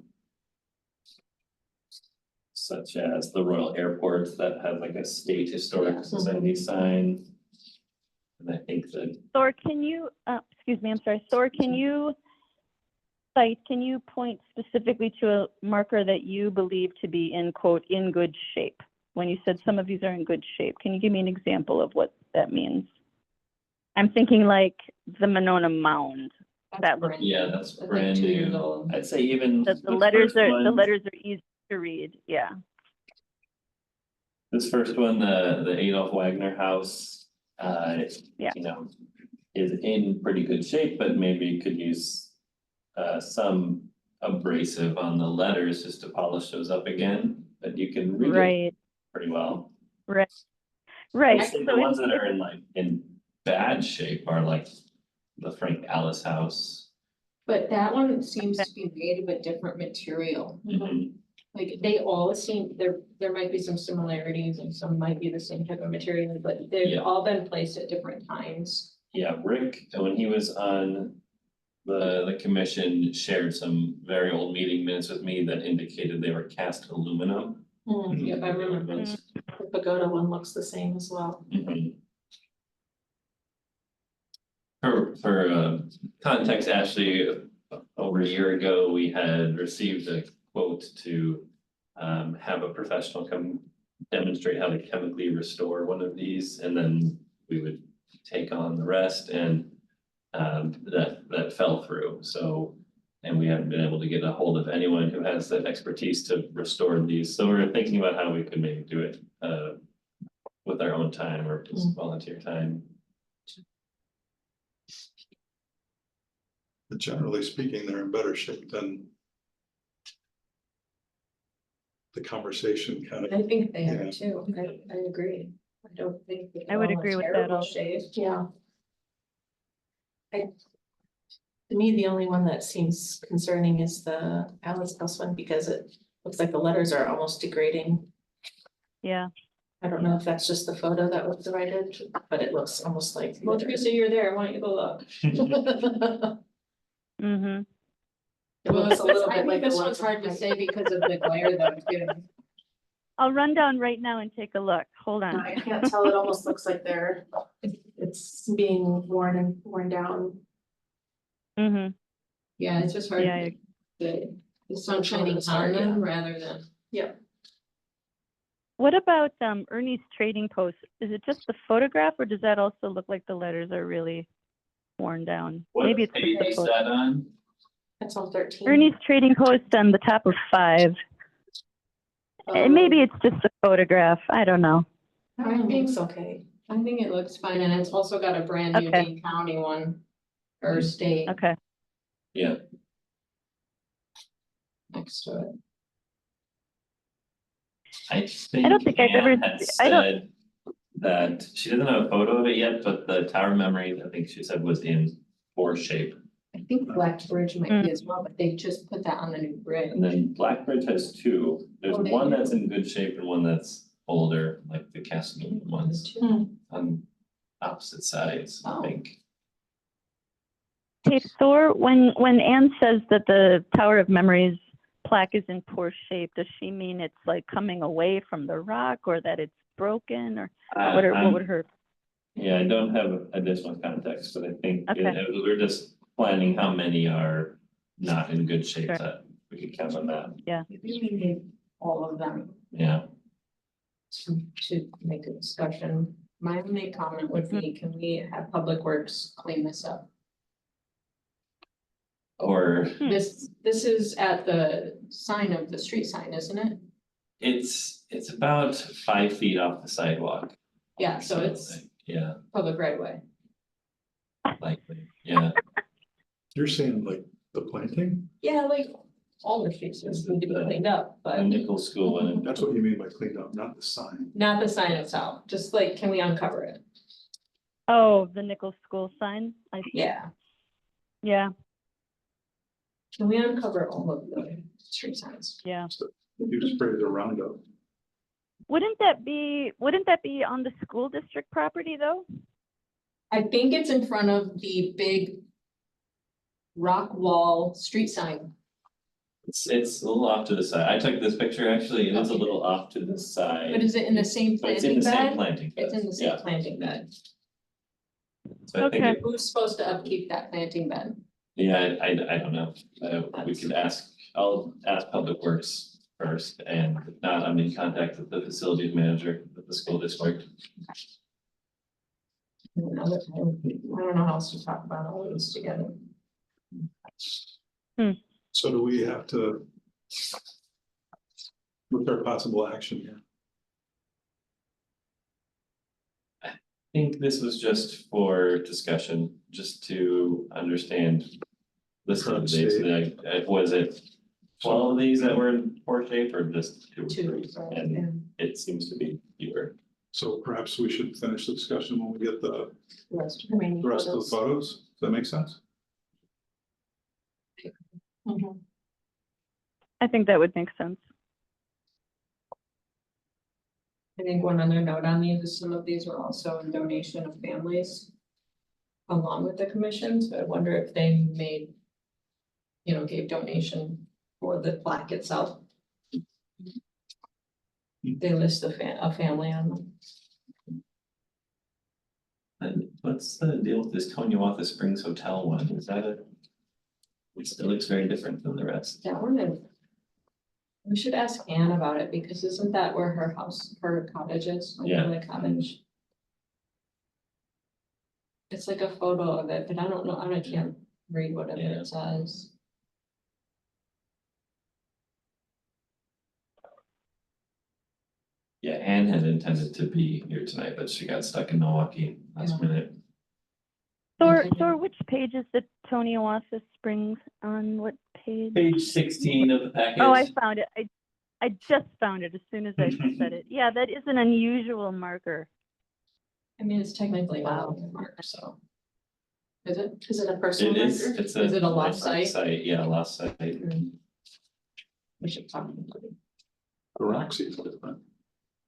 Such as the Royal Airport that has like a state historic society sign. And I think that Thor, can you, excuse me, I'm sorry, Thor, can you point specifically to a marker that you believe to be in quote, in good shape? When you said some of these are in good shape, can you give me an example of what that means? I'm thinking like the Monona Mound. That looks, yeah, that's I think brand 2 years new. old. I'd say even. the the letters first are, one- the letters are easy to read, yeah. This first one, the Adolf Wagner House, Yeah. you know, is in pretty good shape, but maybe could use some abrasive on the letters just to polish those up again, but you can read it Right, pretty well. right. I think the So ones if- that are in bad shape are like the Frank Alice house. But that one seems to be made of a different material. Mhm. Like they all seem, there might be some similarities and some might be the same type of material, but they've Yeah. all been placed at different times. Yeah, Rick, when he was on the commission, shared some very old meeting minutes with me that indicated they were cast aluminum. Yep, I remember. Those. The pagoda one looks the same as well. Mhm. For context, Ashley, over a year ago, we had received a quote to have a professional come demonstrate how to chemically restore one of these, and then we would take on the rest, and that fell through, so. And we haven't been able to get a hold of anyone who has that expertise to restore these, so we're thinking about how we could maybe do it with our own time or just volunteer time. But generally speaking, they're in better shape than the conversation kind of, I think they Yeah. are too. I agree. I don't think. that I would they're all in agree with that terrible also. shape. Yeah. To me, the only one that seems concerning is the Alice House one because it looks like the letters are almost degrading. Yeah, I don't know if that's just the photo that was provided, but it looks almost like. Well, Teresa, you're there. Why don't you go look? mm-hmm. It looks a little I bit think like the this one one's hard to from- say because of the glare though, too. I'll run down right now and take a look. Hold on. I can't tell, it almost looks like it's being worn down. Mm-hmm. Yeah, it's just hard. Yeah, The sun shining It's on hard, them rather than. What about Ernie's Trading Post? Is it just the photograph or does that also look like the letters are really worn down? What Maybe it's page just the is photo. that on? That's on 13. Ernie's Trading Post on the top of 5. And maybe it's just a photograph. I don't know. I think it's okay. I think it looks fine, and it's also got a brand new Okay. Dane County one. Or state Okay. Yeah, next to it. I think don't think I've ever Ann had I don't- said that she doesn't have a photo of it yet, but the tower memory, I think she said was in poor shape. I think Black Bridge might be as well, but they just put that on the new bridge. And then Blackbridge has 2. There's Oh, they one do? that's in good shape and one that's older, like the cast aluminum ones on opposite sides, I Oh. think. Hey, Thor, when Anne says that the Tower of Memories plaque is in poor shape, does she mean it's like coming away from the rock or that it's broken or what would her? Yeah, I don't have additional context, but I think Okay. we're just planning how many are not in good shape Sure. that we could count on that, Maybe we need all of them yeah. to make a discussion. My only comment would be, can we have Public Works clean this up? Or This is at the sign of the street sign, isn't it? it's about 5 feet off the sidewalk. Yeah, so it's Yeah, public right away. likely, yeah. you're saying like the planting? Yeah, like all the streets need to be cleaned up, The but Nichols School and That's what you mean by cleaned up, not the sign. not the sign itself, just like, can we uncover it? Oh, the Nichols School sign? I see. Yeah, Yeah, can we uncover all of the street signs? yeah. You just spray the Roundup. Wouldn't that be on the school district property though? I think it's in front of the big rock wall street sign. it's a little off to the side. I took this picture actually, and it's a Okay. little off to the side. But is it in the same But it's in planting the same bed? planting bed. It's in the same Yeah, planting bed. so I think, Okay. Who's supposed to upkeep that planting bed? yeah, I don't know. We could I'll ask Public Works first, and if not, I'm in contact with the facilities manager of the school district. I don't know how else to talk about all of this together. So do we have to? What's our possible action here? think this was just for discussion, just to understand. List of dates, was it 12 of these that were in poor shape or just two? or Two, three? And it seems to be fewer. So perhaps we should finish the discussion when we get the Remaining rest of the photos. photos. Does that make sense? Mhm. I think that would make sense. I think one other note on these is some of these were also a donation of families along with the commission, so I wonder if they made, gave donation for the plaque itself. They list a family on them. And what's the deal with this Tonawatha Springs Hotel one? Is that it still looks very different than the rest. That one is. We should ask Anne about it, because isn't that where her cottage is? Like, Yeah. Lily Cottage. It's like a photo of it, but I don't know, I can't read whatever Yeah. it says. Yeah, Anne had intended to be here tonight, but she got stuck in Milwaukee last Yeah. minute. Thor, which page is the Tonawatha Springs on? What page? Page 16 of the package. Oh, I found it. I just found it as soon as I said it. Yeah, that is an unusual marker. I mean, it's technically not a mark, so. Is it? Is it a personal It is, marker? it's Is it a lost landmark site? Yeah, lost site. We should talk about it. The Roxy's different.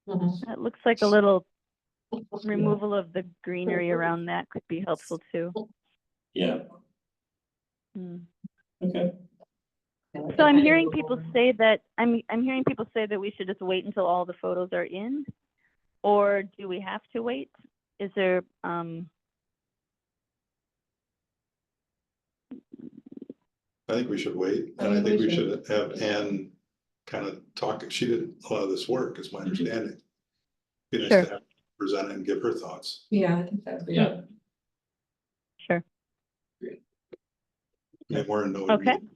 Mhm. It looks like a little removal of the greenery around that could be helpful too. Yeah, Hmm. okay. So I'm hearing people say that, I'm hearing people say that we should just wait until all the photos are in, or do we have to wait? Is there, I think we should wait, and I think we should have Anne kind of talk. She did a lot of this work, is my understanding. Be nice Sure. to have her present it and give her thoughts. Yeah, I think that'd be. Yeah. sure. And we're in no. Okay. meeting,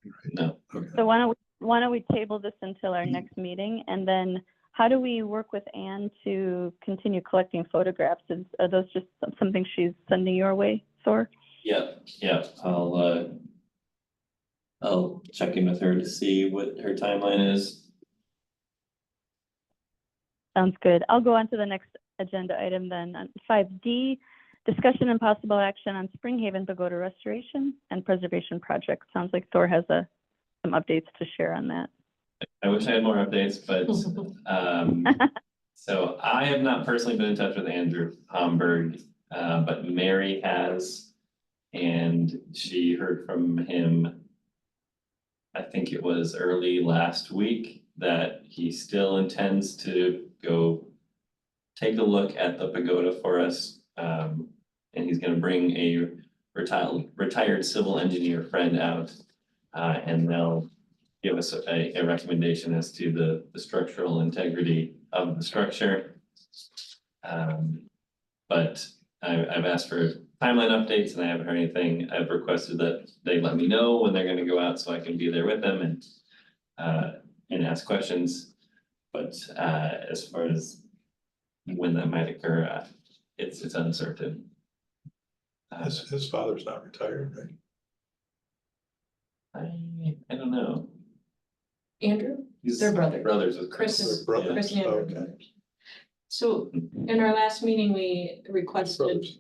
right? No, Okay. So why don't we table this until our next meeting, and then how do we work with Anne to continue collecting photographs? Are those just something she's sending your way, Thor? yeah, I'll check in with her to see what her timeline is. Sounds good. I'll go on to the next agenda item then. On 5D, discussion and possible action on Spring Haven Pagoda restoration and preservation project. Sounds like Thor has some updates to share on that. I wish I had more updates, but so I have not personally been in touch with Andrew Homburg, but Mary has. And she heard from him, I think it was early last week, that he still intends to go take a look at the pagoda for us. And he's gonna bring a retired civil engineer friend out, and they'll give us a recommendation as to the structural integrity of the structure. But I've asked for timeline updates and I haven't heard anything. I've requested that they let me know when they're gonna go out so I can be there with them and ask questions. But as far as when that might occur, it's uncertain. His father's not retired, right? I don't know. Andrew? He's They're brothers. Brothers with Chris Chris. is- They're brothers. Chris and Andrew. Okay. So in our last meeting, we requested Brothers.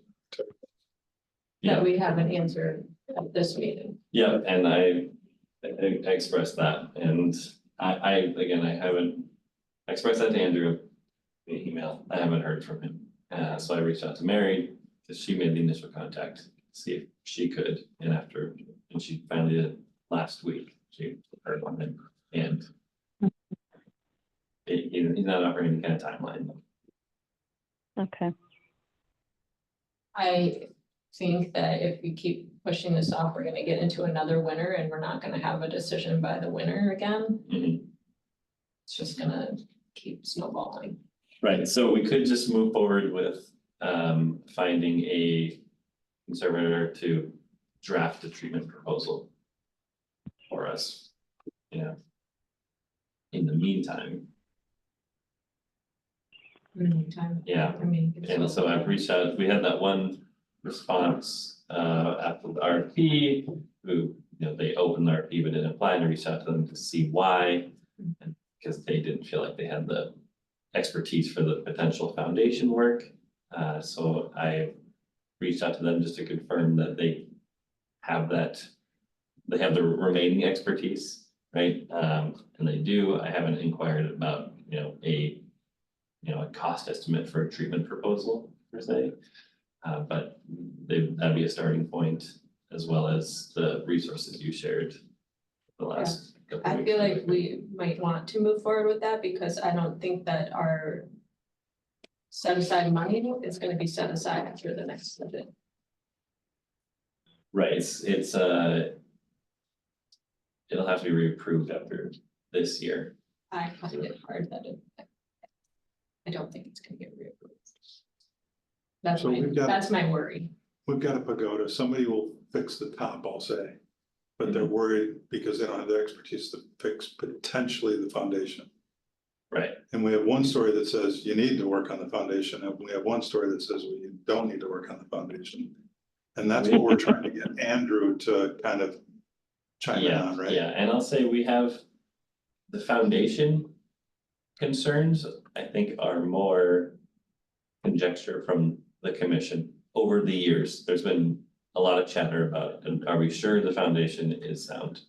Yeah, that we have an answer at this meeting. yeah, and I expressed that, and I haven't expressed that to Andrew via email. I haven't heard from him. So I reached out to Mary, because she made the initial contact, to see if she could, and she finally did last week. She heard on him, and he's not offering any kind of timeline. Okay. I think that if we keep pushing this off, we're gonna get into another winter and we're not gonna have a decision by the winter again. Mhm. It's just gonna keep snowballing. Right, so we could just move forward with finding a conservator to draft a treatment proposal for us, in the meantime. in the meantime. Yeah. I mean. it's And so I've reached out, we had that one response after the RFP, who, they opened the RFP but didn't apply, and I reached out to them to see why. And because they didn't feel like they had the expertise for the potential foundation work. So I reached out to them just to confirm that they have they have the remaining expertise, right? And they do. I haven't inquired about, a cost estimate for a treatment proposal per se. But that'd be a starting point, as well as the resources you shared the last couple of I weeks. feel like we might want to move forward with that because I don't think that our set aside money is gonna be set aside after the next budget. Right, it's it'll have to be reapproved after this year. I find it hard that I don't think it's gonna get reapproved. So we've got- That's my worry. We've got a pagoda, somebody will fix the top, I'll say. But they're worried because they don't have the expertise to fix potentially the foundation. Right, And we have one story that says you need to work on the foundation, and we have one story that says well, you don't need to work on the foundation. And that's what we're trying to get Andrew to kind of chime in on, right? yeah, and I'll say we have the foundation concerns, I think, are more conjecture from the commission. Over the years, there's been a lot of chatter about, and are we sure the foundation is sound?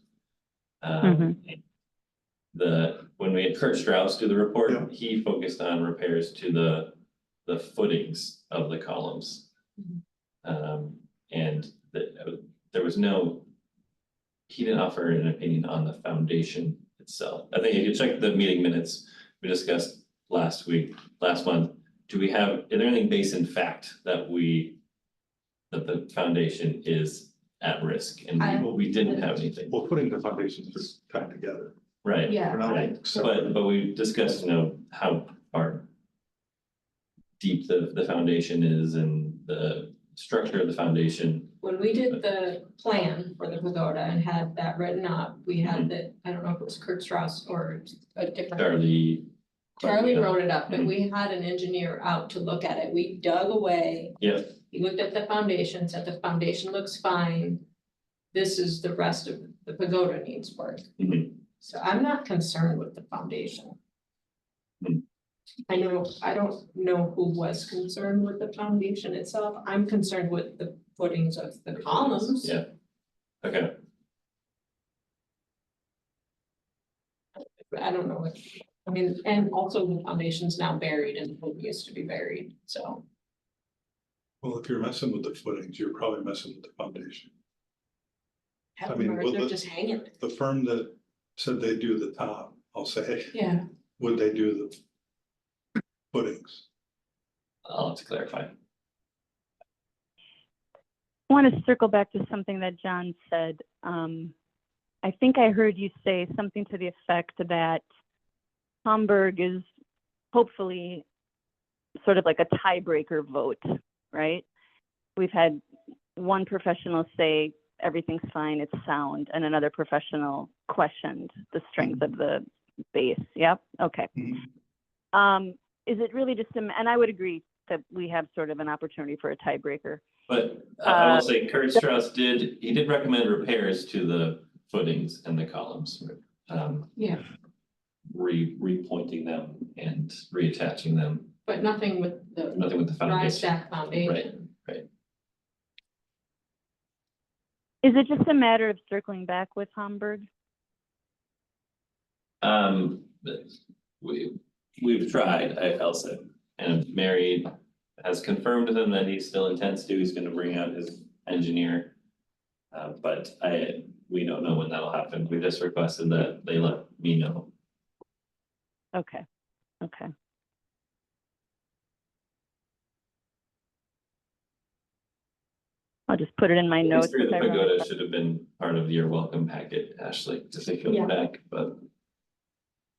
When we had Kurt Strauss do the report, Yeah. he focused on repairs to the footings of the columns. And there was he didn't offer an opinion on the foundation itself. I think if you check the meeting minutes we discussed last month, are there anything based in fact that the foundation is at risk? And we didn't have anything, Well, putting the foundations is tied together. right? Yeah. We're not Right, like separate. but we discussed, how far deep the foundation is and the structure of the foundation. When we did the plan for the pagoda and had that written up, we had that, I don't know if it was Kurt Strauss or a different. Charlie wrote it up, but we had an engineer out to look at it. We dug away. Yeah. He looked at the foundation, said the foundation looks fine. This is the rest of the pagoda needs work. Mhm. So I'm not concerned with the foundation. Hmm. I don't know who was concerned with the foundation itself. I'm concerned with the footings of the columns. Yeah. Okay, I don't know what, and also the foundation's now buried and it used to be buried, so. Well, if you're messing with the footings, you're probably messing with the foundation. mean, Or well, they're the- just hanging. The firm that said they do the top, I'll say, Yeah. would they do the footings? I'll have to clarify. I want to circle back to something that John said. I think I heard you say something to the effect that Hamburg is hopefully sort of like a tiebreaker vote, right? We've had one professional say everything's fine, it's sound, and another professional questioned the strength of the base. Yep, okay. Is it really just, and I would agree that we have sort of an opportunity for a tiebreaker. But I will say Kurt Strauss did recommend repairs to the footings and the columns. Yeah. Repointing them and reattaching them, But nothing with the nothing with the dry foundation. stack foundation. Is it just a matter of circling back with Hamburg? But we've tried, I'll say, and Mary has confirmed with him that he still intends to, he's gonna bring out his engineer. But we don't know when that'll happen, we just requested that they let me know. Okay, okay. I'll just put it in my notes. History of the if I remember. pagoda should have been part of your welcome packet, Ashley, to take Yeah. it back, but.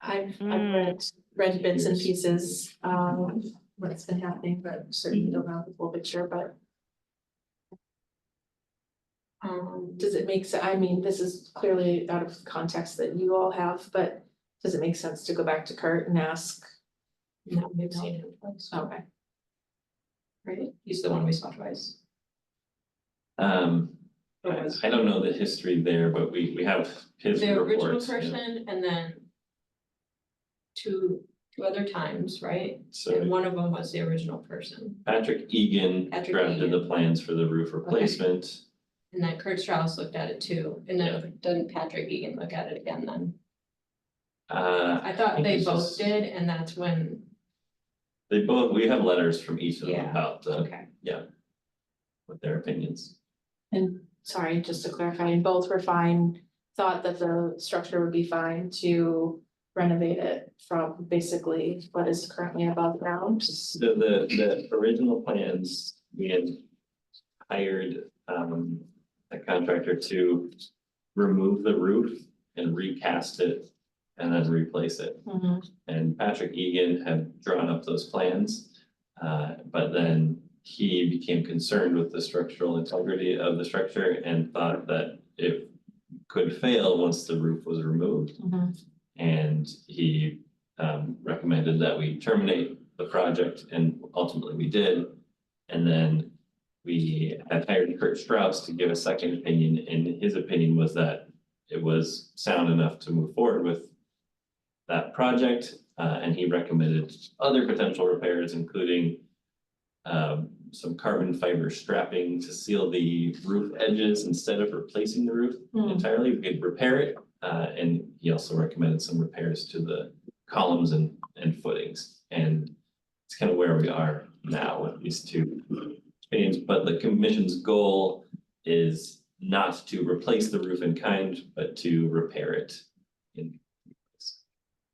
I've Mm. read bits and pieces, what's been happening, but certainly don't have the full picture, but. Does it make sense? I mean, this is clearly out of context that you all have, but does it make sense to go back to Kurt and ask No, we've seen him twice. Okay. Right, he's the one we saw twice. I Or was I don't know the history there, but we have his the original reports. yeah. person and then two other times, right? And So one of them was the original person. Patrick Egan Patrick drafted the Egan. plans for the roof replacement. And then Kurt Strauss looked at it too, and then didn't Patrick Egan look at it again then? I thought think they it's both just- did, and that's when, we have letters from each of them Yeah, about okay. with their opinions. And sorry, just to clarify, and both were fine, thought that the structure would be fine to renovate it from basically what is currently above ground. So the original plans, we had hired a contractor to remove the roof and recast it and then replace it. And Patrick Egan had drawn up those plans. But then he became concerned with the structural integrity of the structure and thought that it could fail once the roof was removed. And he recommended that we terminate the project, and ultimately we did. And then we had hired Kurt Strauss to give a second opinion, and his opinion was that it was sound enough to move forward with that project. And he recommended other potential repairs, including some carbon fiber strapping to seal the roof edges instead of replacing the roof entirely. We could repair it. And he also recommended some repairs to the columns and footings. And it's kind of where we are now with these two opinions, but the commission's goal is not to replace the roof in kind, but to repair it in.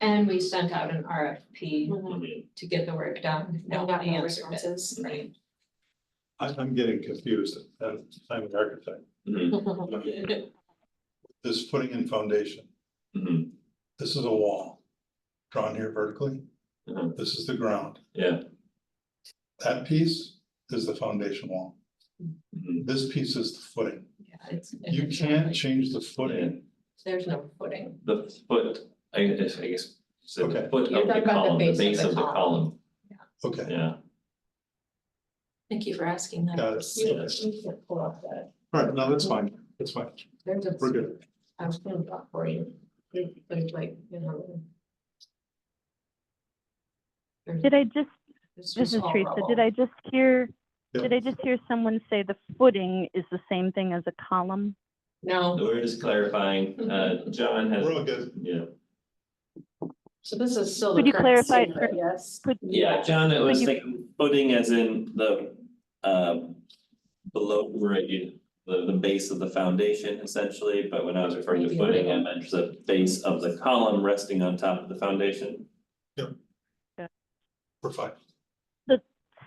And we sent out an RFP Mhm. to get the work done. And got no Nobody answered responses. it, right? I'm getting confused, and I'm an architect. Mhm, This footing and foundation, mhm, this is a wall drawn here vertically. mhm. This is the ground. Yeah. That piece is the foundation wall. Mhm. This piece is the footing. Yeah, it's. You can't change the footing. There's no footing. The foot, I guess, so the Okay. foot You're of the talking about the column, the base of base the of the column, Okay, yeah. Thank you for asking that. got it. You can't pull off that. All right, no, that's fine. That's fine. There's a. We're good. I was gonna talk for you. There's like, you know. Did I just, It's this just is all Teresa, rubble. did I just hear, Yeah. did I just hear someone say the footing is the same thing as a column? No, We're just clarifying, John has, We're all good. yeah, So this is still Could the you current clarify statement, for- yes? yeah, John, it was you- thinking footing as in the, below where you, the base of the foundation essentially, but when I was referring to Maybe a footing, I little. meant the base of the column resting on top of the foundation. We're fine.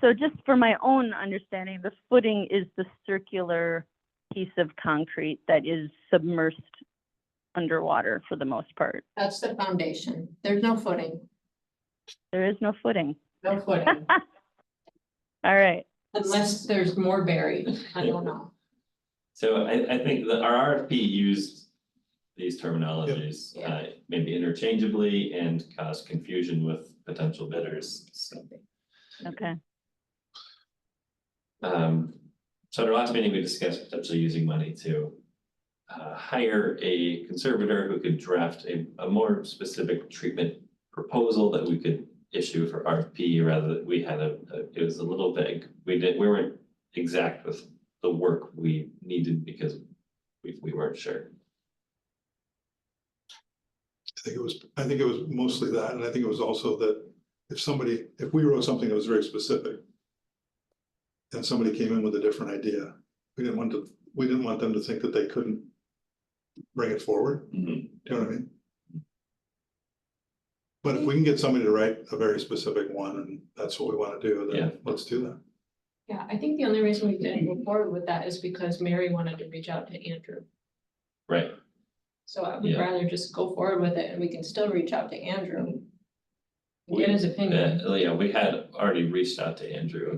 So just for my own understanding, the footing is the circular piece of concrete that is submersed underwater for the most part. that's the foundation. There's no footing, There is no footing. no footing, All right, unless there's more buried. I don't know. So I think that our RFP used these terminologies, Yeah. maybe interchangeably and caused confusion with potential bidders, so. okay. So at our last meeting, we discussed potentially using money to hire a conservator who could draft a more specific treatment proposal that we could issue for RFP, rather than we had it was a little vague. We weren't exact with the work we needed because we weren't sure. I think it was mostly that, and I think it was also that if we wrote something that was very specific. And somebody came in with a different idea, we didn't want them to think that they couldn't bring it forward, Mhm. do you know what I mean? But if we can get somebody to write a very specific one, and that's what we wanna do, Yeah. then let's do that. Yeah, I think the only reason we didn't move forward with that is because Mary wanted to reach out to Andrew. Right, So I would Yeah. rather just go forward with it and we can still reach out to Andrew. And get his opinion. yeah, we had already reached out to Andrew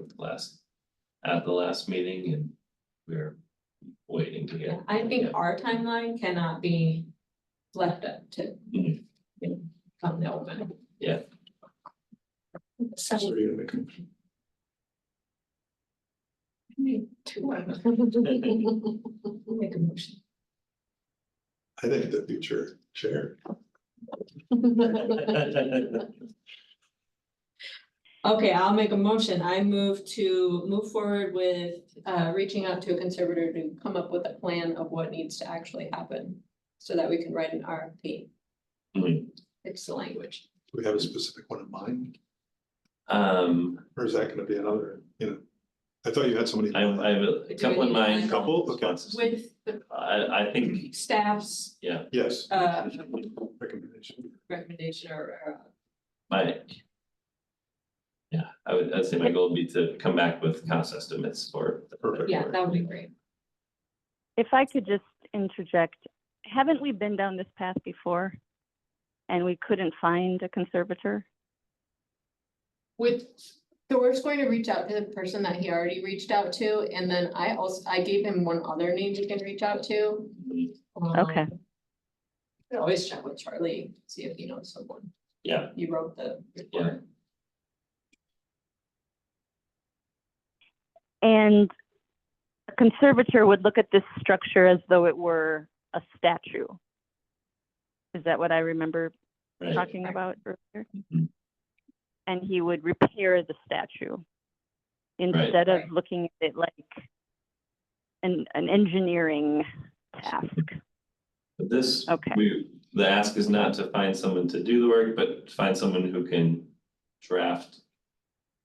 at the last meeting, and we're waiting to Yeah, get. I think our timeline cannot be left up to. Mhm. you know, From the open. So you're gonna make a motion. Make a motion. I think the future chair. Okay, I'll make a motion. I move forward with reaching out to a conservator to come up with a plan of what needs to actually happen. So that we can write an RFP. Mhm. Fix the language. Do we have a specific one in mind? I Or is that gonna be another, I thought you had somebody. have a couple in mind. Couple, okay. With the I think, staff's Yes. Recommendation. recommendation or I'd say my goal would be to come back with cost estimates for. Perfect. yeah, that would be great. If I could just interject, haven't we been down this path before? And we couldn't find a conservator? Thor's going to reach out to the person that he already reached out to, and then I gave him one other name he can reach out to. Okay. I always check with Charlie, see if he knows someone. Yeah. You wrote the report. And a conservator would look at this structure as though it were a statue. Is that what I remember Right. talking about earlier? Mhm. And he would repair the statue instead of Right. looking at it like an engineering task. But this, Okay. the ask is not to find someone to do the work, but to find someone who can draft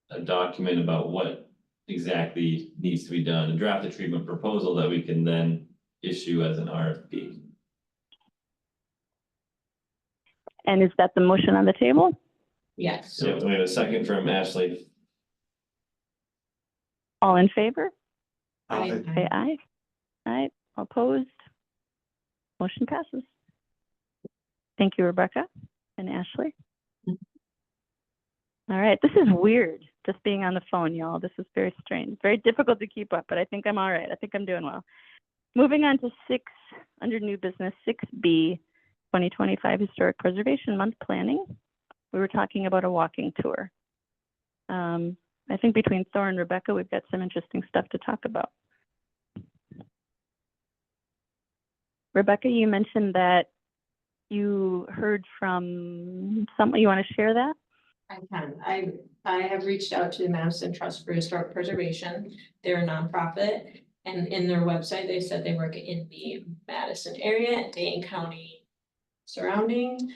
a document about what exactly needs to be done and draft a treatment proposal that we can then issue as an RFP. And is that the motion on the table? Yes. So we have a second from Ashley. All in favor? Aye. Say aye. Aye. Opposed? Motion passes. Thank you, Rebecca and Ashley. All right, this is weird, just being on the phone, y'all. This is very strange, very difficult to keep up, but I think I'm all right. I think I'm doing well. Moving on to 6, under new business, 6B, 2025 Historic Preservation Month Planning. We were talking about a walking tour. I think between Thor and Rebecca, we've got some interesting stuff to talk about. Rebecca, you mentioned that you heard from someone. You want to share that? I can. I have reached out to the Madison Trust for Historic Preservation. They're a nonprofit, and in their website, they said they work in the Madison area and Dane County surrounding.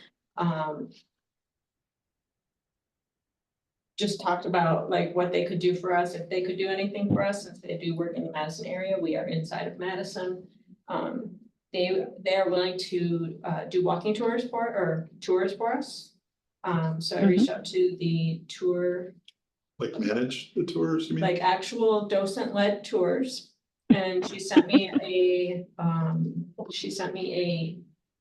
Just talked about like what they could do for us, if they could do anything for us, since they do work in the Madison area. We are inside of Madison. They are willing to do walking tours for us. So I reached out to the tour, Like manage the tours, you mean? like actual docent-led tours. And she sent me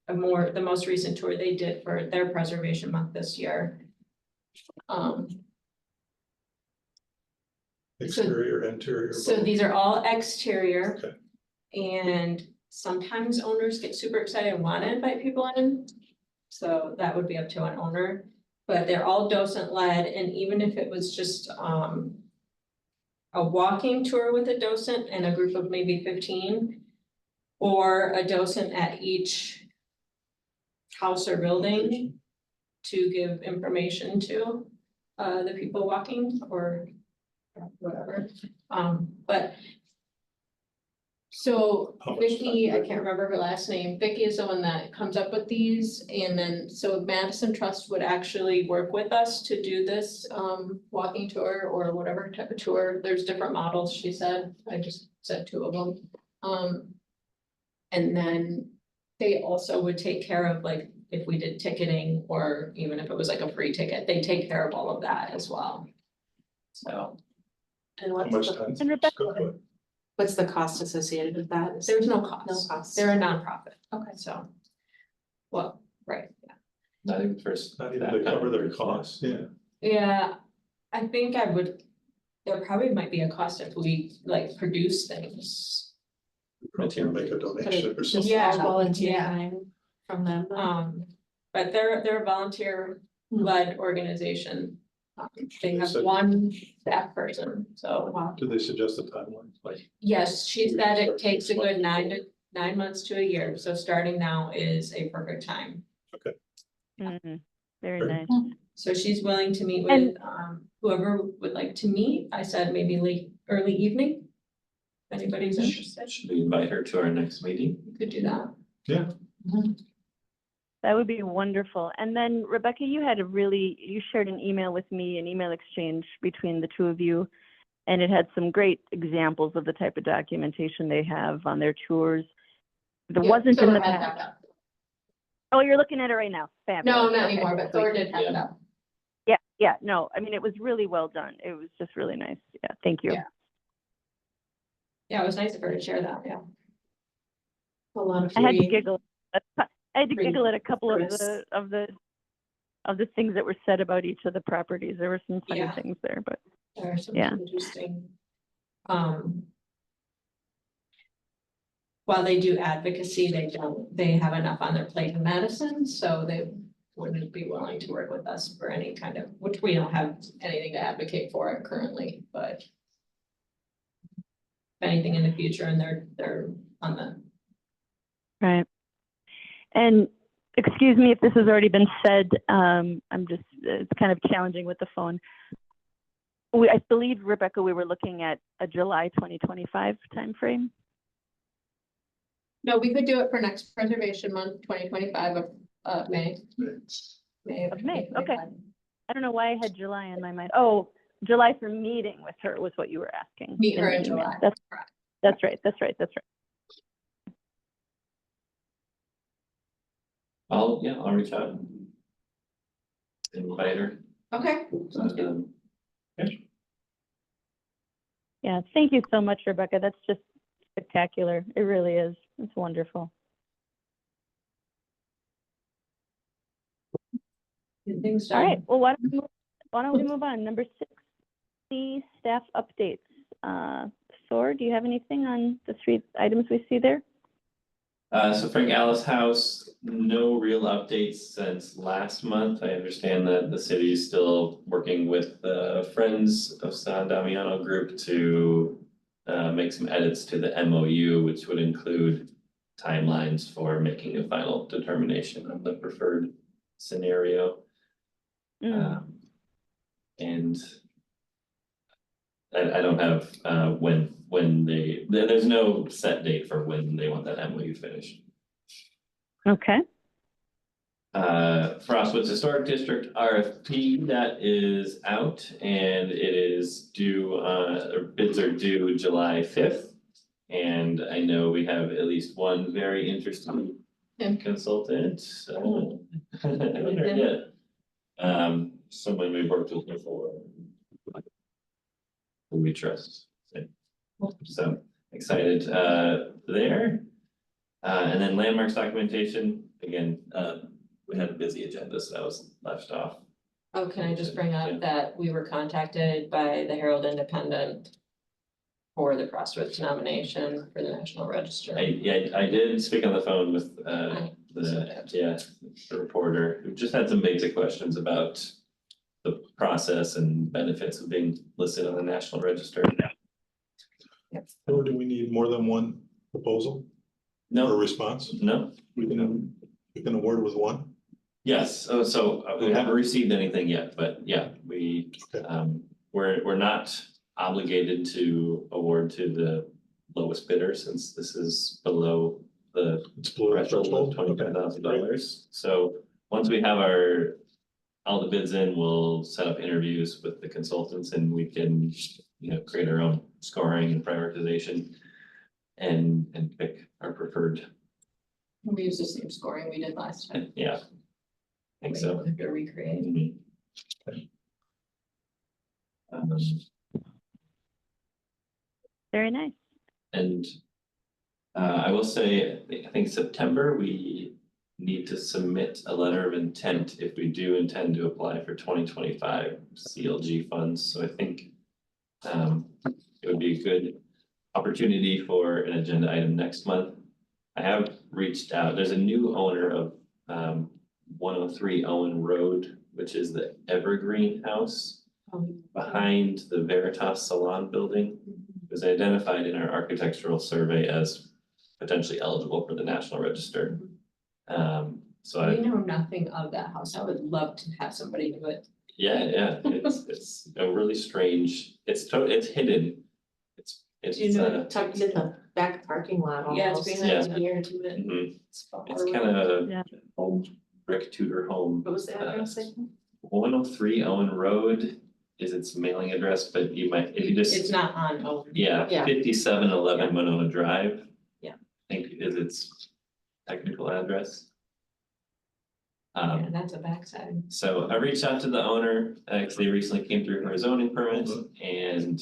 the most recent tour they did for their preservation month this year. Exterior, interior. So both? these are all exterior. Okay. And sometimes owners get super excited and want to invite people in. So that would be up to an owner, but they're all docent led, and even if it was just a walking tour with a docent and a group of maybe 15. Or a docent at each house or building to give information to the people walking or whatever, but. So How much Vicky, I time? can't remember her last name, Vicky is the one that comes up with these, and then, so Madison Trust would actually work with us to do this walking tour or whatever type of tour. There's different models, she said, I just said 2 of them. And then they also would take care of, like, if we did ticketing, or even if it was like a free ticket, they take care of all of that as well. So. And How what's much the, time? And Rebecca- Go ahead. what's the cost associated with that? There's no cost. No cost. They're a nonprofit. Okay. So. Well, right, yeah. Not even first. Not even to cover their costs, yeah. Yeah, I think there probably might be a cost if we like produce things. Probably make a donation or Just something. Yeah, volunteer yeah. time from them. But they're a volunteer led organization. They have one staff person, so. Do they suggest a timeline? Yes, she said it takes a good 9 months to a year, so starting now is a perfect time. Mhm. Very Great. nice. So she's willing to meet with And- whoever would like to meet. I said maybe late, early evening. If anybody's interested, Should we invite her to our next meeting? you could do that. Yeah, That would be wonderful. And then Rebecca, you shared an email with me, an email exchange between the two of you. And it had some great examples of the type of documentation they have on their tours. There wasn't in the past. Oh, you're looking at it right now. Fabulous. No, not Okay. anymore, but Thor did have it up. Yeah, no, I mean, it was really well done. It was just really nice. Yeah, thank you. Yeah. Yeah, it was nice of her to share that, yeah. A lot of I had to free, giggle. I had to Free giggle at a couple of press. the things that were said about each of the properties. There were some funny Yeah. things there, but there are some Yeah. interesting. While they do advocacy, they have enough on their plate in Madison, so they wouldn't be willing to work with us for any kind of, which we don't have anything to advocate for currently, but. If anything in the future, and they're on the. right. And excuse me if this has already been said. It's kind of challenging with the phone. I believe, Rebecca, we were looking at a July 2025 timeframe. No, we could do it for next preservation month, 2025 of May. May Of May, 2025. okay. I don't know why I had July in my mind. Oh, July for meeting with her was what you were asking. Meet her the in email. July. That's right. I'll reach out. Invite her. Okay, sounds good. Um, Yeah, thank you so much, Rebecca. That's just spectacular. It really is. It's wonderful. Good things All right, done. well, why don't we move on? Number 6, the staff updates. Thor, do you have anything on the 3 items we see there? So Frank Alice House, no real updates since last month. I understand that the city is still working with the Friends of San Damiano group to make some edits to the MOU, which would include timelines for making a final determination of the preferred scenario. And I don't have when there's no set date for when they want that MOU finished. Okay, Frostwoods Historic District RFP, that is out and it is due, or bids are due July 5th. And I know we have at least one very interesting consultant, so. I haven't heard yet. Someone we've worked with before. Who we trust. So excited there. And then landmarks documentation, again, we had a busy agenda, so that was left off. Oh, can I just bring Yeah. up that we were contacted by the Herald Independent for the Crossroads nomination for the National Register. I did speak on the phone with the reporter who just had some basic questions about the process and benefits of being listed on the National Register. or do we need more than one proposal or No, response? no, We can award with one? yes, so we haven't received anything yet, but yeah, Okay. we're not obligated to award to the lowest bidder since this is below the It's below the threshold of threshold? $25,000. So once we have all the bids in, we'll set up interviews with the consultants and we can, create our own scoring and prioritization and pick our preferred, We use the same scoring we did last time. yeah. I think so. We have to recreate. Mhm. very nice. And I will say, I think September, we need to submit a letter of intent if we do intend to apply for 2025 CLG funds. So I think it would be a good opportunity for an agenda item next month. I have reached out, there's a new owner of 103 Owen Road, which is the Evergreen House. behind the Veritas Salon building. It was identified in our architectural survey as potentially eligible for the National Register. So We I, know nothing of that house. I would love to have somebody do it. yeah, it's a really strange, it's hidden. It's, Do you know- Tucked in the back parking lot Yeah, it's almost. behind Yeah. here to it. mhm. It's far It's away. kind of Yeah. old brick Tudor home. What was the address again? 103 Owen Road is its mailing address, but you might, if you just. It's not on Owen. Yeah, Yeah. 5711 Monona Drive. Yeah. I think is its technical address. Yeah, that's a backside. So I reached out to the owner, because they recently came through for a zoning permit and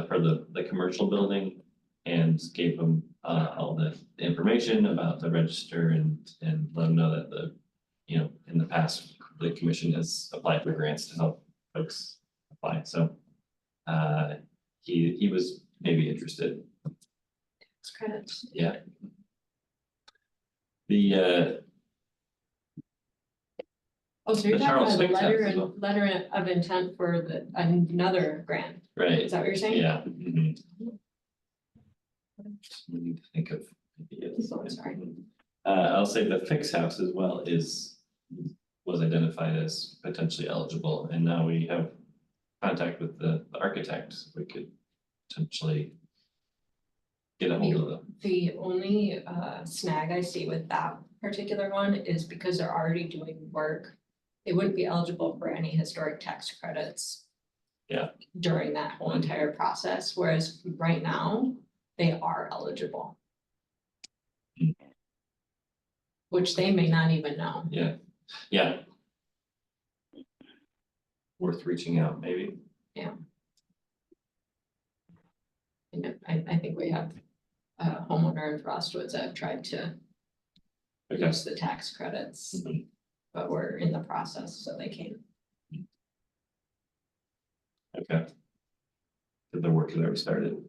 for the commercial building. And gave them all the information about the register and let them know that in the past, the commission has applied for grants to help folks apply, so. He was maybe interested. It's credits. Yeah. The Oh, so you're The talking Charles about the Fix letter House as well. letter of intent for another grant. right, Is that what you're saying? yeah. Mhm. We need to think of. ideas. Oh, sorry. I'll say the Fix House as well was identified as potentially eligible, and now we have contact with the architect. We could potentially get a hold of them. The only snag I see with that particular one is because they're already doing work. They wouldn't be eligible for any historic tax credits. Yeah. During that whole entire process, whereas right now, they are eligible. Hmm. Which they may not even know. Yeah. Worth reaching out, maybe. And I think we have a homeowner in Frostwoods that have tried to Okay. use the tax credits, Mhm. but we're in the process, so they can't. Okay. Did the work has already started?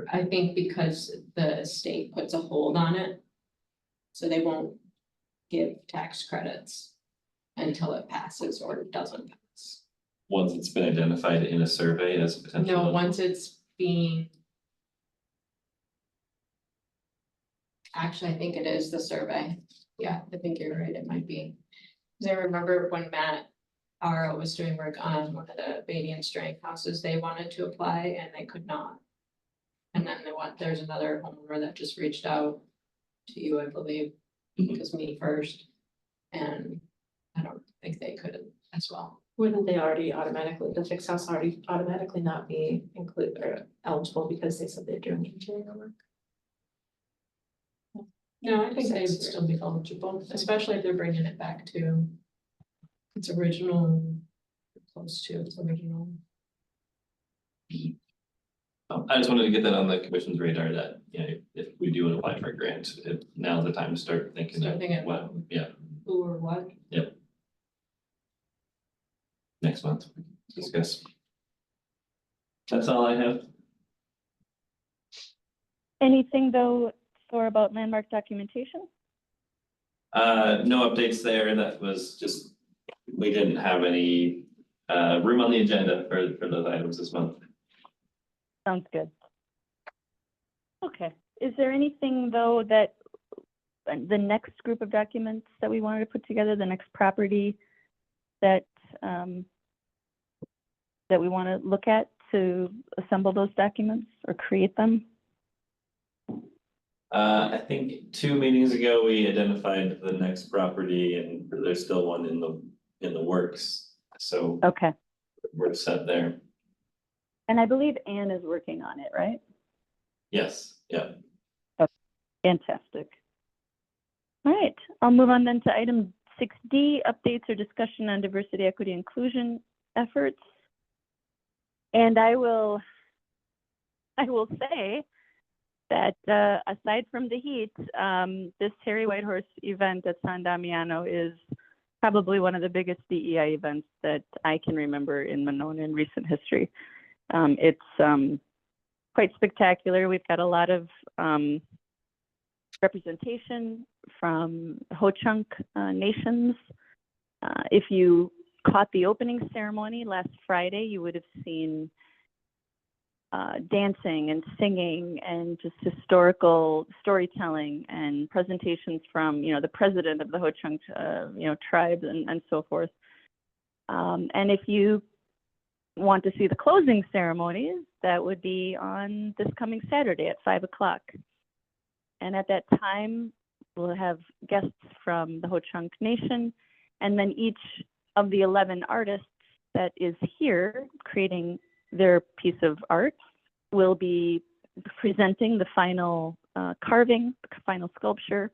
I think because the state puts a hold on it. So they won't give tax credits until it passes or it doesn't pass. Once it's been identified in a survey as potential. No, once it's being. Actually, I think it is the survey. Yeah, I think you're right, it might be. Cause I remember when Matt Ara was doing work on one of the Beatty and Strang houses, they wanted to apply and they could not. And then there's another homeowner that just reached out to you, I believe, it was me first. And I don't think they could as well. Wouldn't they already automatically, the fixed house already automatically not be included or eligible because they said they're doing interior work? No, I think they would still be eligible, especially if they're bringing it back to its original, close to its original. I just wanted to get that on the commission's radar that, if we do apply for a grant, now's the time to start thinking Start of thinking what, about- yeah, Who or what? next month, discuss. That's all I have. Anything though for about landmark documentation? No updates there. That was just, we didn't have any room on the agenda for those items this month. Sounds good. Okay, is there anything though that the next group of documents that we wanted to put together, the next property that that we want to look at to assemble those documents or create them? I think 2 meetings ago, we identified the next property and there's still one in the works. So Okay, we're set there. and I believe Anne is working on it, right? Yes, yeah. Fantastic. All right, I'll move on then to item 6D, updates or discussion on diversity, equity, inclusion efforts. And I will say that aside from the heat, this Terry Whitehorse event at San Damiano is probably one of the biggest DEI events that I can remember in Monona in recent history. It's quite spectacular. We've got a lot of representation from Ho-Chunk nations. If you caught the opening ceremony last Friday, you would have seen dancing and singing and just historical storytelling and presentations from, the president of the Ho-Chunk, tribe and so forth. And if you want to see the closing ceremonies, that would be on this coming Saturday at 5 o'clock. And at that time, we'll have guests from the Ho-Chunk Nation, and then each of the 11 artists that is here creating their piece of art will be presenting the final carving, the final sculpture.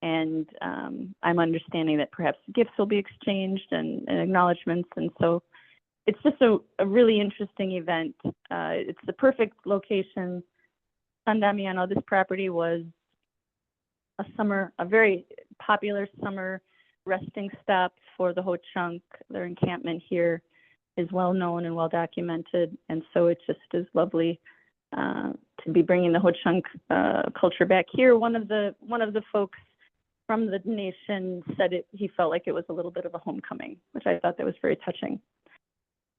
And I'm understanding that perhaps gifts will be exchanged and acknowledgements. And so it's just a really interesting event. It's the perfect location. San Damiano, this property was a very popular summer resting stop for the Ho-Chunk. Their encampment here is well known and well documented, and so it just is lovely to be bringing the Ho-Chunk culture back here. One of the folks from the nation said he felt like it was a little bit of a homecoming, which I thought that was very touching.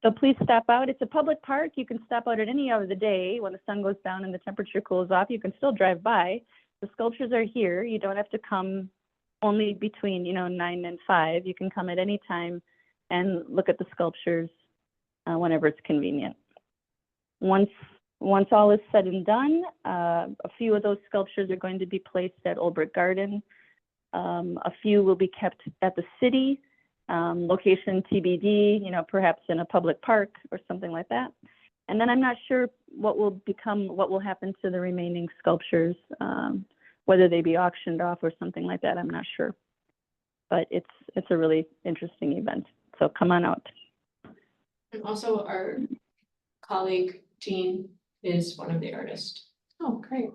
So please stop out. It's a public park. You can stop out at any hour of the day when the sun goes down and the temperature cools off. You can still drive by. The sculptures are here. You don't have to come only between 9 and 5. You can come at any time and look at the sculptures whenever it's convenient. Once all is said and done, a few of those sculptures are going to be placed at Olbrich Garden. A few will be kept at the city, location TBD, perhaps in a public park or something like that. And then I'm not sure what will happen to the remaining sculptures, whether they be auctioned off or something like that, I'm not sure. But it's a really interesting event, so come on out. And also our colleague Jean is one of the artists. Oh, great.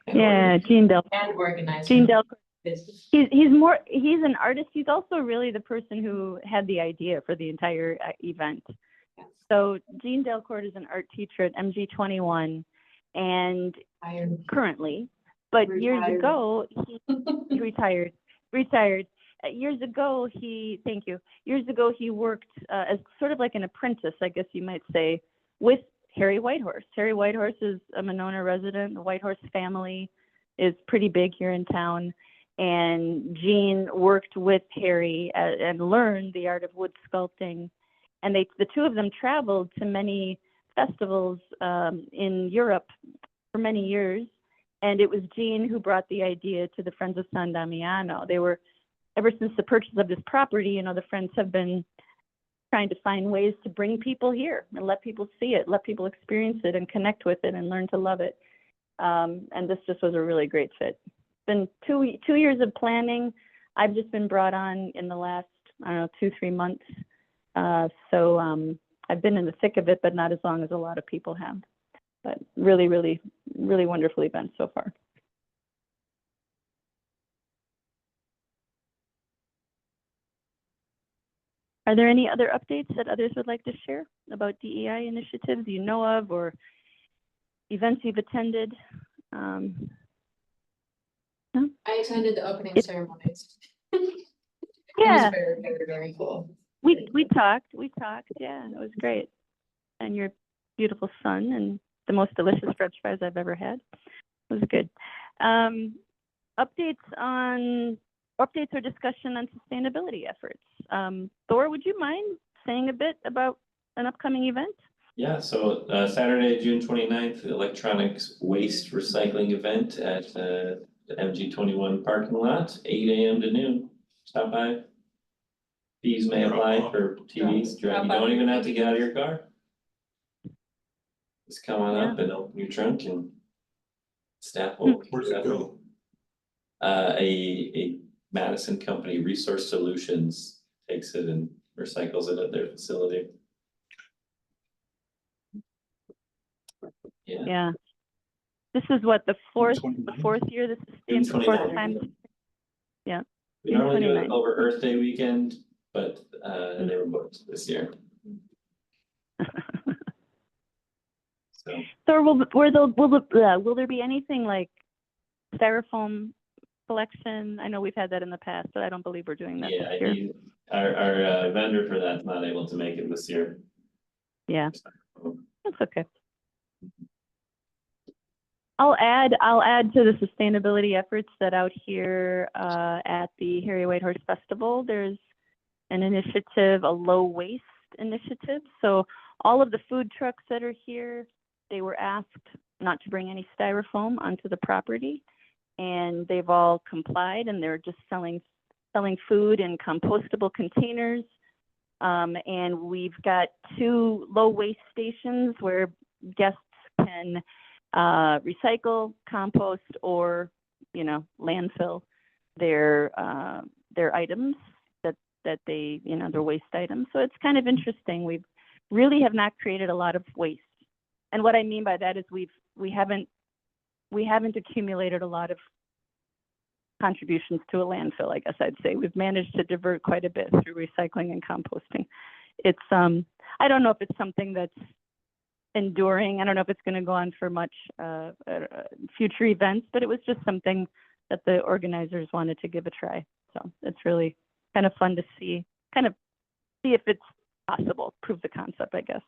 Yeah, Jean Delcourt. And organizer. Jean Delcourt. Business. He's an artist. He's also really the person who had the idea for the entire event. Yes. So Jean Delcourt is an art teacher at MG21 and currently, but years ago, he retired. Years ago, he worked as sort of like an apprentice, I guess you might say, with Harry Whitehorse. Harry Whitehorse is a Monona resident. The Whitehorse family is pretty big here in town. And Jean worked with Harry and learned the art of wood sculpting. And the two of them traveled to many festivals in Europe for many years. And it was Jean who brought the idea to the Friends of San Damiano. They were, ever since the purchase of this property, the Friends have been trying to find ways to bring people here and let people see it, let people experience it and connect with it and learn to love it. And this just was a really great fit. Been two years of planning. I've just been brought on in the last, 2-3 months. So I've been in the thick of it, but not as long as a lot of people have. But really, really, really wonderful event so far. Are there any other updates that others would like to share about DEI initiatives you know of or events you've attended? No? I attended the opening ceremonies. Yeah. It was very, very, very cool. We talked, yeah, it was great. And your beautiful son and the most delicious French fries I've ever had. It was good. Updates or discussion on sustainability efforts. Thor, would you mind saying a bit about an upcoming event? Yeah, so Saturday, June 29th, electronics waste recycling event at the MG21 parking lot, 8 a.m. to noon. Stop by. Fees may apply for TVs. You don't even have to get out of your car. Just come on up and open your trunk and staff will. Where's it go? A Madison company, Resource Solutions, takes it and recycles it at their facility. Yeah. This is what, the fourth year this is June the fourth 29th. time. Yeah. We normally do it 29th. over Earth Day weekend, but they were booked this year. So So will there be anything like styrofoam collection? I know we've had that in the past, but I don't believe we're doing that Yeah, this year. our vendor for that's not able to make it this year. Yeah, that's okay. I'll add to the sustainability efforts that out here at the Harry Whitehorse Festival, there's an initiative, a low waste initiative. So all of the food trucks that are here, they were asked not to bring any styrofoam onto the property, and they've all complied, and they're just selling food in compostable containers. And we've got 2 low waste stations where guests can recycle, compost, or, you know, landfill their items that they, you know, their waste items. So it's kind of interesting. We really have not created a lot of waste. And what I mean by that is we haven't accumulated a lot of contributions to a landfill, I guess I'd say. We've managed to divert quite a bit through recycling and composting. It's I don't know if it's something that's enduring. I don't know if it's going to go on for much future events, but it was just something that the organizers wanted to give a try. So it's really kind of fun to see if it's possible, prove the concept, I guess.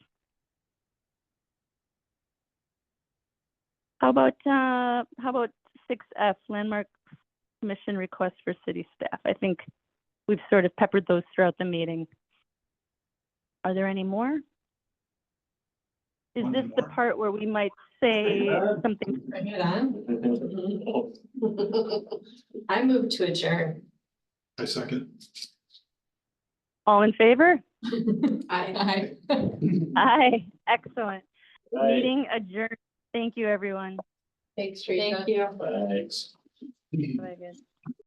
How about 6F, Landmark Commission request for city staff? I think we've sort of peppered those throughout the meeting. Are there any more? Is One this the more. part where we might say something? Bring it on. I move to adjourn. I second. All in favor? Aye. Aye, excellent. Right. Meeting adjourned. Thank you, everyone. Thanks, Teresa. Thank you. Thanks. Bye, guys.